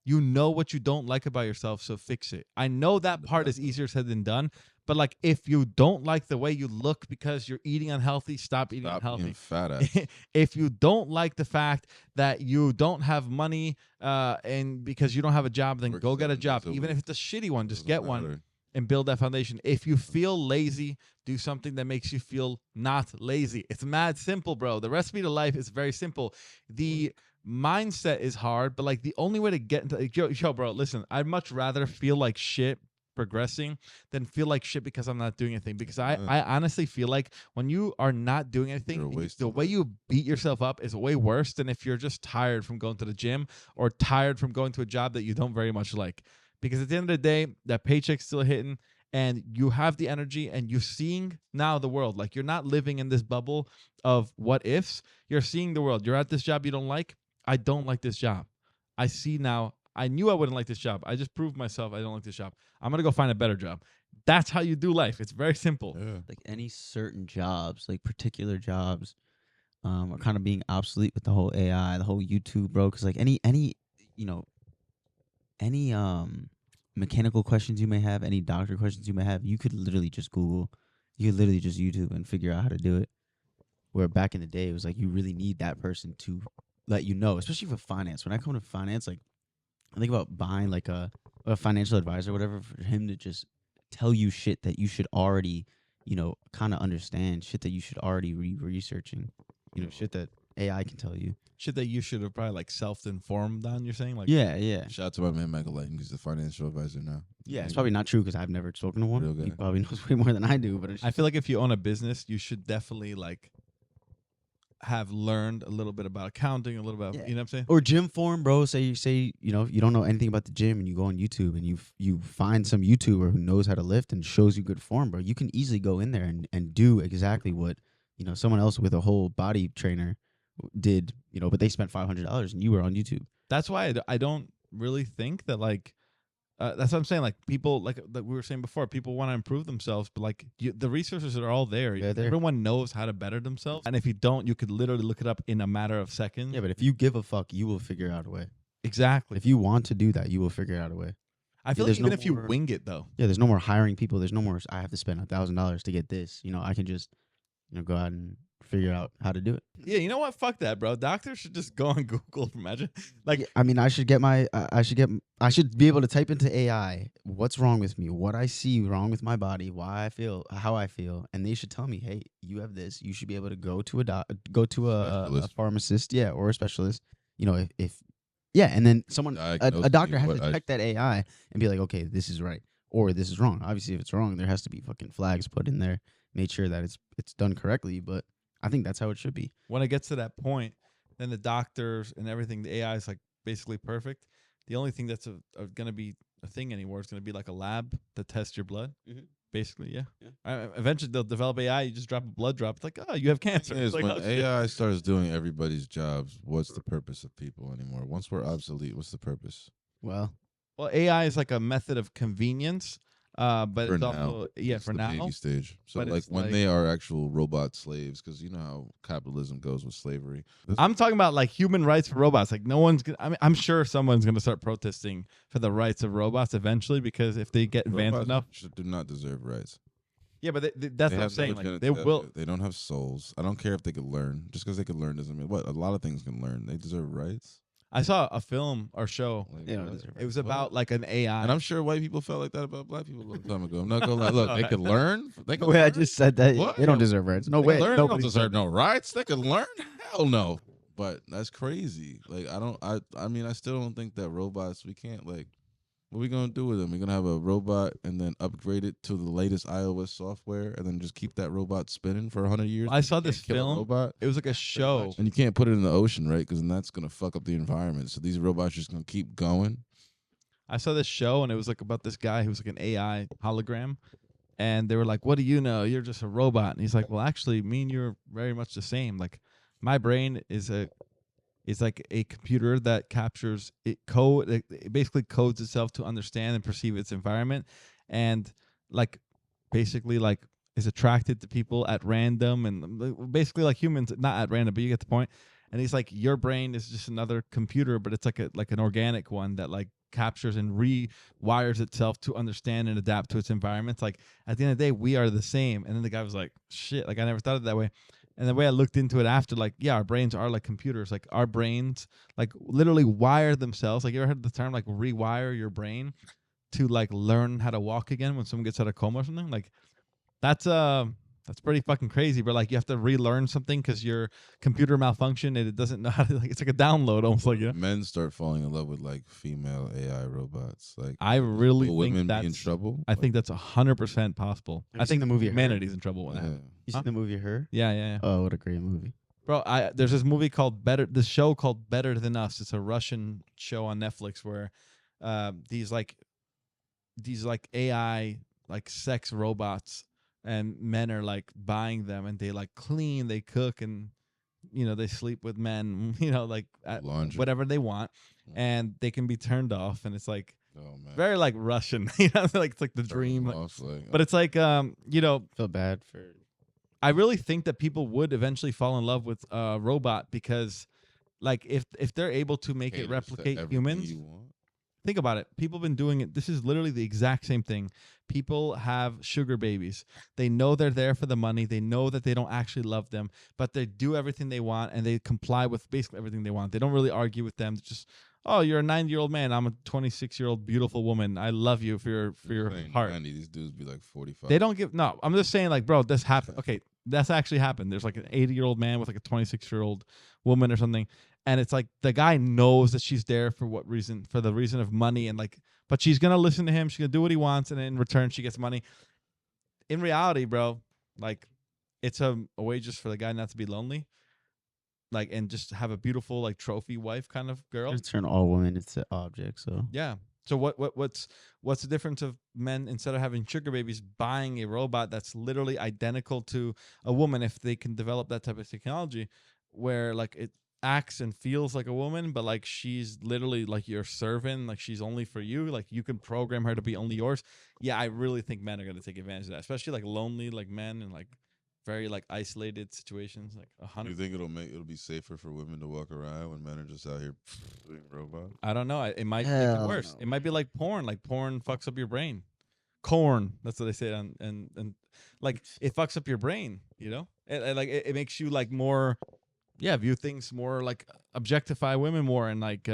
Speaker 1: You know what you don't like about yourself, so fix it. I know that part is easier said than done, but like if you don't like the way you look because you're eating unhealthy, stop eating
Speaker 4: Stop
Speaker 1: unhealthy.
Speaker 4: being fat ass.
Speaker 1: If you don't like the fact that you don't have money and because you don't have a job, then
Speaker 4: Work
Speaker 1: go get a
Speaker 4: 7 days
Speaker 1: job.
Speaker 4: a
Speaker 1: Even if
Speaker 4: week.
Speaker 1: it's a shitty one, just
Speaker 4: Doesn't
Speaker 1: get one
Speaker 4: matter.
Speaker 1: and build that foundation. If you feel lazy, do something that makes you feel not lazy. It's mad simple, bro. The recipe to life is very simple. The mindset is hard, but like the only way to get into like, yo, bro, listen, I'd much rather feel like shit progressing than feel like shit because I'm not doing anything. Because I honestly feel like when you are not doing anything,
Speaker 4: You're a waste
Speaker 1: the
Speaker 4: of
Speaker 1: way
Speaker 4: life.
Speaker 1: you beat yourself up is way worse than if you're just tired from going to the gym or tired from going to a job that you don't very much like. Because at the end of the day, that paycheck's still hitting and you have the energy and you're seeing now the world. Like you're not living in this bubble of what ifs. You're seeing the world. You're at this job you don't like. I don't like this job. I see now. I knew I wouldn't like this job. I just proved myself I don't like this job. I'm going to go find a better job. That's how you do life. It's very simple.
Speaker 4: Yeah.
Speaker 2: Like any certain jobs, like particular jobs, are kind of being obsolete with the whole AI, the whole YouTube, bro. Because like any you know any mechanical questions you may have, any doctor questions you may have, you could literally just Google, you could literally just YouTube and figure out how to do it. Where back in the day, it was like you really need that person to let you know, especially for finance. When I come to finance, like I think about buying like a financial advisor, or whatever, for him to just tell you shit that you should already, kind of understand, shit that you should already researching, shit that AI can tell you.
Speaker 1: Shit that you should have probably like self-informed on. You're saying like
Speaker 2: Yeah.
Speaker 4: Shout out to my man Michael Lang. He's the financial advisor now.
Speaker 2: Yeah, it's probably not true because I've never spoken to one.
Speaker 4: Real
Speaker 2: He
Speaker 4: guy.
Speaker 2: probably knows way more than I do. But it's
Speaker 1: I feel like if you own a business, you should definitely like have learned a little bit about accounting, a little bit,
Speaker 2: Yeah.
Speaker 1: you know what I'm saying?
Speaker 2: or gym form, bro. Say you don't know anything about the gym and you go on YouTube and you find some YouTuber who knows how to lift and shows you good form, bro. You can easily go in there and do exactly what someone else with a whole body trainer did. But they spent $500 and you were on YouTube.
Speaker 1: That's why I don't really think that like that's what I'm saying. Like people, like we were saying before, people want to improve themselves, but like the resources are all there.
Speaker 2: Yeah, they're-
Speaker 1: Everyone knows how to better themselves, and if you don't, you could literally look it up in a matter of seconds.
Speaker 2: Yeah, but if you give a fuck, you will figure out a way.
Speaker 1: Exactly.
Speaker 2: If you want to do that, you will figure out a way.
Speaker 1: I feel like
Speaker 2: there's
Speaker 1: even
Speaker 2: no
Speaker 1: if you
Speaker 2: more-
Speaker 1: wing it though,
Speaker 2: Yeah, there's no more hiring people. There's no more. I have to spend $1,000 to get this. I can just go out and figure out how to do it.
Speaker 1: yeah, you know what? Fuck that, bro. Doctors should just go on Google. Imagine, like,
Speaker 2: I mean, I should be able to type into AI what's wrong with me, what I see wrong with my body, why I feel, how I feel, and they should tell me, hey, you have this. You should be able to go to a
Speaker 4: Specialist.
Speaker 2: pharmacist, or a specialist. And then a
Speaker 4: Diagnose
Speaker 2: doctor
Speaker 4: you
Speaker 2: has
Speaker 4: what
Speaker 2: to
Speaker 4: I-
Speaker 2: check that AI and be like, okay, this is right or this is wrong. Obviously, if it's wrong, there has to be fucking flags put in there, made sure that it's done correctly. But I think that's how it should be.
Speaker 1: when it gets to that point, then the doctors and everything, the AI is like basically perfect. The only thing that's going to be a thing anymore is going to be like a lab that tests your blood.
Speaker 2: Mhm.
Speaker 1: Basically, yeah.
Speaker 2: Yeah.
Speaker 1: Eventually, they'll develop AI. You just drop a blood drop. It's like, oh, you have cancer.
Speaker 4: Thing is,
Speaker 1: It's like,
Speaker 4: when
Speaker 1: oh, shit.
Speaker 4: AI starts doing everybody's jobs, what's the purpose of people anymore? Once we're obsolete, what's the purpose?
Speaker 2: Well,
Speaker 1: Well, AI is like a method of convenience, but
Speaker 4: For
Speaker 1: it's
Speaker 4: now.
Speaker 1: also
Speaker 4: It's
Speaker 1: for
Speaker 4: the
Speaker 1: now.
Speaker 4: baby stage. So
Speaker 1: but
Speaker 4: like
Speaker 1: it's
Speaker 4: when
Speaker 1: like-
Speaker 4: they are actual robot slaves, because you know how capitalism goes with slavery.
Speaker 1: I'm talking about like human rights for robots. Like no one's gonna. I mean, I'm sure someone's gonna start protesting for the rights of robots eventually because if they get advanced
Speaker 4: Robots
Speaker 1: enough,
Speaker 4: do not deserve rights.
Speaker 1: yeah. But that's
Speaker 4: They
Speaker 1: what I'm
Speaker 4: have
Speaker 1: saying.
Speaker 4: no
Speaker 1: Like they will.
Speaker 4: genitalia. They don't have souls. I don't care if they could learn. Just because they could learn doesn't mean what. A lot of things can learn. They deserve rights.
Speaker 1: I saw a film or show.
Speaker 4: Like,
Speaker 2: They don't
Speaker 4: what?
Speaker 2: deserve
Speaker 1: It was
Speaker 4: What?
Speaker 1: about like an AI.
Speaker 4: And I'm sure white people felt like that about black people a long time ago. I'm not gonna lie. Look, they could learn. They
Speaker 2: the
Speaker 4: could
Speaker 2: way I
Speaker 4: learn.
Speaker 2: just said that,
Speaker 4: What?
Speaker 2: they don't deserve rights. No
Speaker 4: They
Speaker 2: way.
Speaker 4: could learn. They don't
Speaker 2: Nobody
Speaker 4: deserve no rights. They could learn. Hell no. But that's crazy. Like I mean I still don't think that robots. We can't like. What are we gonna do with them? We're gonna have a robot and then upgrade it to the latest iOS software and then just keep that robot spinning for 100 years.
Speaker 1: I saw
Speaker 4: You can't
Speaker 1: this
Speaker 4: kill a
Speaker 1: film.
Speaker 4: robot.
Speaker 1: It was like a show.
Speaker 4: And you can't put it in the ocean, right? Because then that's gonna fuck up the environment. So these robots are just gonna keep going.
Speaker 1: I saw this show and it was like about this guy who was like an AI hologram. And they were like, "What do you know? You're just a robot." And he's like, "Well, actually, me and you're very much the same. Like, my brain is like a computer that captures it basically codes itself to understand and perceive its environment, and like basically like is attracted to people at random and basically like humans, not at random, but you get the point." And he's like, "Your brain is just another computer, but it's like an organic one that like captures and rewires itself to understand and adapt to its environment. Like at the end of the day, we are the same." And then the guy was like, "Shit, like I never thought of it that way." And the way I looked into it after, like, yeah, our brains are like computers. Like our brains, like literally wire themselves. Like you ever heard the term like rewire your brain to like learn how to walk again when someone gets out of coma or something? Like that's pretty fucking crazy. But like you have to relearn something because your computer malfunctioned and it doesn't know how to like. It's like a download almost, like, you know.
Speaker 4: Men start falling in love with like female AI robots. Like
Speaker 1: I really
Speaker 4: will
Speaker 1: think
Speaker 4: women be in
Speaker 1: that's.
Speaker 4: trouble.
Speaker 1: I think that's 100% possible.
Speaker 2: Have
Speaker 1: I
Speaker 2: you seen
Speaker 1: think
Speaker 2: the movie Her?
Speaker 1: humanity's in trouble with
Speaker 4: Yeah.
Speaker 1: that.
Speaker 2: You
Speaker 1: Huh?
Speaker 2: seen the movie Her?
Speaker 1: Yeah.
Speaker 2: Oh, what a great movie.
Speaker 1: Bro, there's this movie called this show called Better Than Us. It's a Russian show on Netflix where these AI like sex robots and men are like buying them and they like clean, they cook, and they sleep with men, like at
Speaker 4: Laundry.
Speaker 1: whatever they want,
Speaker 4: Yeah.
Speaker 1: and they can be turned off, and it's like
Speaker 4: Oh man.
Speaker 1: very like Russian, like it's like the dream. Like,
Speaker 4: Off, like,
Speaker 1: but it's like
Speaker 2: Feel bad for.
Speaker 1: I really think that people would eventually fall in love with a robot because, like, if they're able to make it
Speaker 4: caters to
Speaker 1: replicate
Speaker 4: everything
Speaker 1: humans,
Speaker 4: you want.
Speaker 1: think about it. People have been doing it. This is literally the exact same thing. People have sugar babies. They know they're there for the money. They know that they don't actually love them, but they do everything they want and they comply with basically everything they want. They don't really argue with them. They're just, oh, you're a 90-year-old man. I'm a 26-year-old beautiful woman. I love you for your heart.
Speaker 4: 90, these dudes be like 45.
Speaker 1: They don't give. No, I'm just saying, like, bro, this happened. Okay, that's actually happened. There's like an 80-year-old man with like a 26-year-old woman or something, and it's like the guy knows that she's there for what reason? For the reason of money, and like, but she's gonna listen to him. She's gonna do what he wants, and in return, she gets money. In reality, bro, like, it's a way just for the guy not to be lonely, like, and just have a beautiful like trophy wife kind of girl.
Speaker 2: Just turn all women into objects. So
Speaker 1: Yeah. So what's the difference of men, instead of having sugar babies, buying a robot that's literally identical to a woman, if they can develop that type of technology where like it acts and feels like a woman, but like she's literally like your servant, like she's only for you, like you can program her to be only yours. Yeah, I really think men are going to take advantage of that, especially like lonely like men and like very like isolated situations, like
Speaker 4: You
Speaker 1: 100.
Speaker 4: think it'll be safer for women to walk around when men are just out here doing robots?
Speaker 1: I don't know. It might make it
Speaker 2: Hell
Speaker 1: worse.
Speaker 2: no.
Speaker 1: It might be like porn. Like porn fucks up your brain. Corn. That's what they say. And like it fucks up your brain. You know, it makes you like more. Yeah, view things more, like objectify women more, and like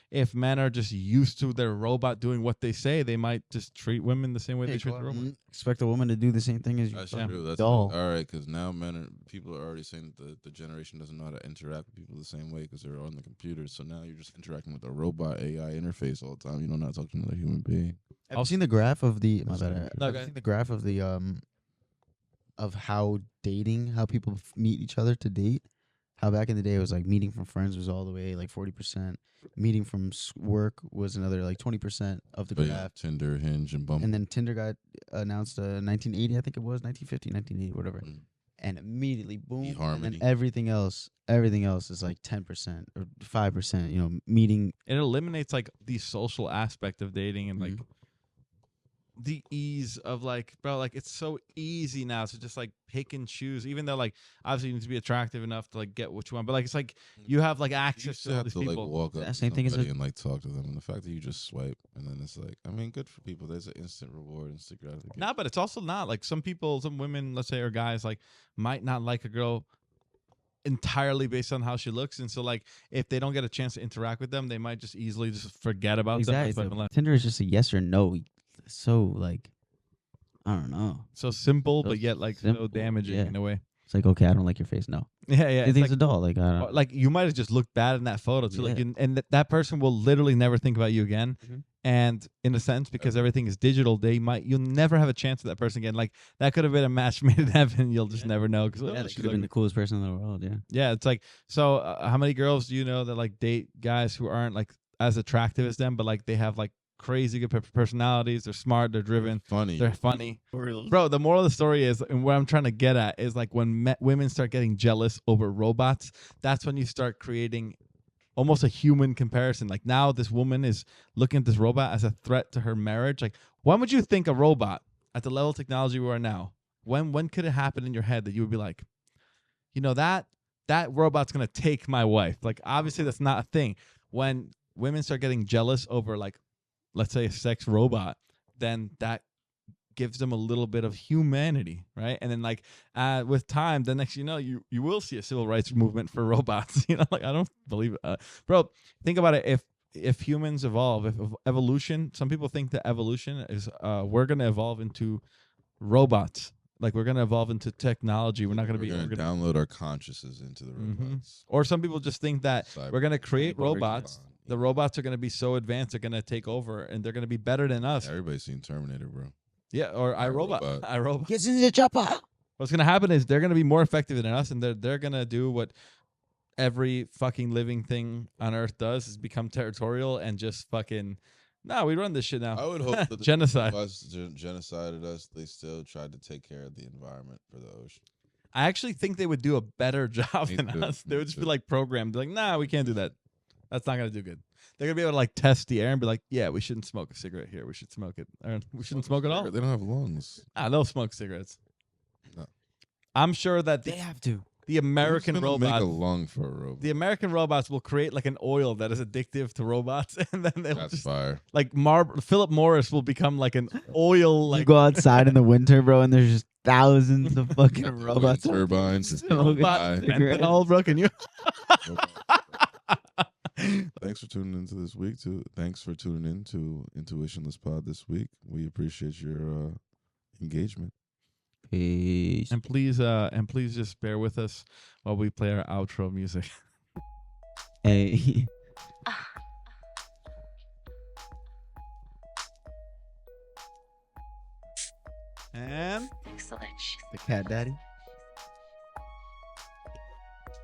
Speaker 1: if men are just used to their robot doing what they say, they might just treat women the same way they treat the robot.
Speaker 2: Expect a woman to do the same thing as you.
Speaker 4: That's
Speaker 1: Yeah.
Speaker 4: true. That's
Speaker 2: Doll.
Speaker 4: all right. Because now people are already saying that the generation doesn't know how to interact with people the same way because they're on the computer. So now you're just interacting with a robot AI interface all the time. You don't know how to talk to another human being.
Speaker 2: Have you seen the graph of the? My
Speaker 4: That's
Speaker 2: bad.
Speaker 4: not
Speaker 2: Have
Speaker 1: No,
Speaker 2: you
Speaker 1: go ahead.
Speaker 2: seen the graph of the of how people meet each other to date? How back in the day it was like meeting from friends was all the way like 40%. Meeting from work was another like 20% of the
Speaker 4: But yeah,
Speaker 2: graph.
Speaker 4: Tinder, Hinge, and Bumble.
Speaker 2: And then Tinder got announced 1980, I think it was 1950, 1980, whatever.
Speaker 4: Mm.
Speaker 2: And immediately boom, and
Speaker 4: eHarmony.
Speaker 2: then everything else is like 10% or 5%. You know, meeting.
Speaker 1: It eliminates like the social aspect of dating and like the ease of like, bro, like it's so easy now to just like pick and choose, even though like obviously you need to be attractive enough to like get what you want, but like it's like you have like
Speaker 4: You
Speaker 1: access
Speaker 4: used
Speaker 1: to
Speaker 4: to
Speaker 1: all
Speaker 4: have
Speaker 1: these
Speaker 4: to like
Speaker 1: people.
Speaker 4: walk up
Speaker 2: That
Speaker 4: to
Speaker 2: same thing as
Speaker 4: somebody
Speaker 2: a-
Speaker 4: and like talk to them, and the fact that you just swipe and then it's like, I mean, good for people. There's an instant reward, instant gratification.
Speaker 1: Nah, but it's also not like some women, let's say, or guys like might not like a girl entirely based on how she looks, and so like if they don't get a chance to interact with them, they might just easily just forget about them. and
Speaker 2: Exactly.
Speaker 1: swipe left.
Speaker 2: Tinder is just a yes or no. So like, I don't know.
Speaker 1: So simple,
Speaker 2: So
Speaker 1: but yet like so
Speaker 2: simple,
Speaker 1: damaging
Speaker 2: yeah.
Speaker 1: in a way.
Speaker 2: It's like, okay, I don't like your face. No,
Speaker 1: Yeah, yeah.
Speaker 2: I
Speaker 1: It's
Speaker 2: think
Speaker 1: like,
Speaker 2: it's a doll. Like, I don't.
Speaker 1: like you might have just looked bad in that photo too. Like,
Speaker 2: Yeah.
Speaker 1: and that person will literally never think about you again.
Speaker 2: Mhm.
Speaker 1: And in a sense, because everything is digital, you'll never have a chance with that person again. Like that could have been a match made in heaven. You'll just never know. Cause
Speaker 2: Yeah, that
Speaker 1: she's
Speaker 2: could have
Speaker 1: like-
Speaker 2: been the coolest person in the world. Yeah.
Speaker 1: yeah, it's like, so how many girls do you know that like date guys who aren't like as attractive as them, but like they have like crazy good personalities. They're smart. They're driven.
Speaker 4: funny.
Speaker 1: They're funny. Bro, the moral of the story is, and what I'm trying to get at is like when women start getting jealous over robots, that's when you start creating almost a human comparison. Like now this woman is looking at this robot as a threat to her marriage. Like when would you think a robot at the level of technology we are now, when could it happen in your head that you would be like, you know, that robot's going to take my wife? Like obviously that's not a thing. When women start getting jealous over like, let's say a sex robot, then that gives them a little bit of humanity, right? And then like with time, the next you know, you will see a civil rights movement for robots. You know, like I don't believe it. Bro, think about it. If humans evolve, if evolution, some people think that evolution is we're gonna evolve into robots. Like we're gonna evolve into technology. We're not gonna
Speaker 4: We're
Speaker 1: be
Speaker 4: gonna download our consciousness into the
Speaker 1: Mhm.
Speaker 4: robots.
Speaker 1: Or some people just think that we're gonna create
Speaker 4: Cyborg
Speaker 1: robots.
Speaker 4: Bond.
Speaker 1: The robots are gonna be so advanced, they're gonna take over, and they're gonna be better than us.
Speaker 4: Everybody's seen Terminator, bro.
Speaker 1: Yeah, or iRobot.
Speaker 4: iRobot.
Speaker 1: iRobot.
Speaker 2: Gets in the chopper.
Speaker 1: What's gonna happen is they're gonna be more effective than us, and they're gonna do what every fucking living thing on Earth does: is become territorial and just fucking. Nah, we run this shit now.
Speaker 4: I would hope that the
Speaker 1: Genocide.
Speaker 4: genocided us. They still tried to take care of the environment for the ocean.
Speaker 1: I actually think they would do a better job
Speaker 4: Me
Speaker 1: than
Speaker 4: too,
Speaker 1: us. They
Speaker 4: me
Speaker 1: would just be
Speaker 4: too.
Speaker 1: like programmed, like, nah, we can't do that. That's not gonna do good. They're gonna be able to like test the air and be like, yeah, we shouldn't smoke a cigarette here. We should smoke it. Or we shouldn't smoke at all.
Speaker 4: They don't have lungs.
Speaker 1: They'll smoke cigarettes.
Speaker 4: No.
Speaker 1: I'm sure that
Speaker 2: They have to.
Speaker 1: the American
Speaker 4: Who's gonna make
Speaker 1: robots.
Speaker 4: a lung for a robot?
Speaker 1: The American robots will create like an oil that is addictive to robots, and then they'll
Speaker 4: That's
Speaker 1: just
Speaker 4: fire.
Speaker 1: like Philip Morris will become like an oil.
Speaker 2: You
Speaker 1: Like
Speaker 2: go outside in the winter, bro, and there's just thousands of fucking
Speaker 4: Wind
Speaker 2: robots.
Speaker 4: turbines. Just
Speaker 2: Smoking
Speaker 1: robot
Speaker 2: cigarettes.
Speaker 1: fentanyl, bro. Can you?
Speaker 4: Thanks for tuning into this week. Thanks for tuning in to Intuitionless Pod this week. We appreciate your engagement.
Speaker 2: Peace.
Speaker 1: And please just bear with us while we play our outro music.
Speaker 2: Hey.
Speaker 1: And
Speaker 2: The cat daddy.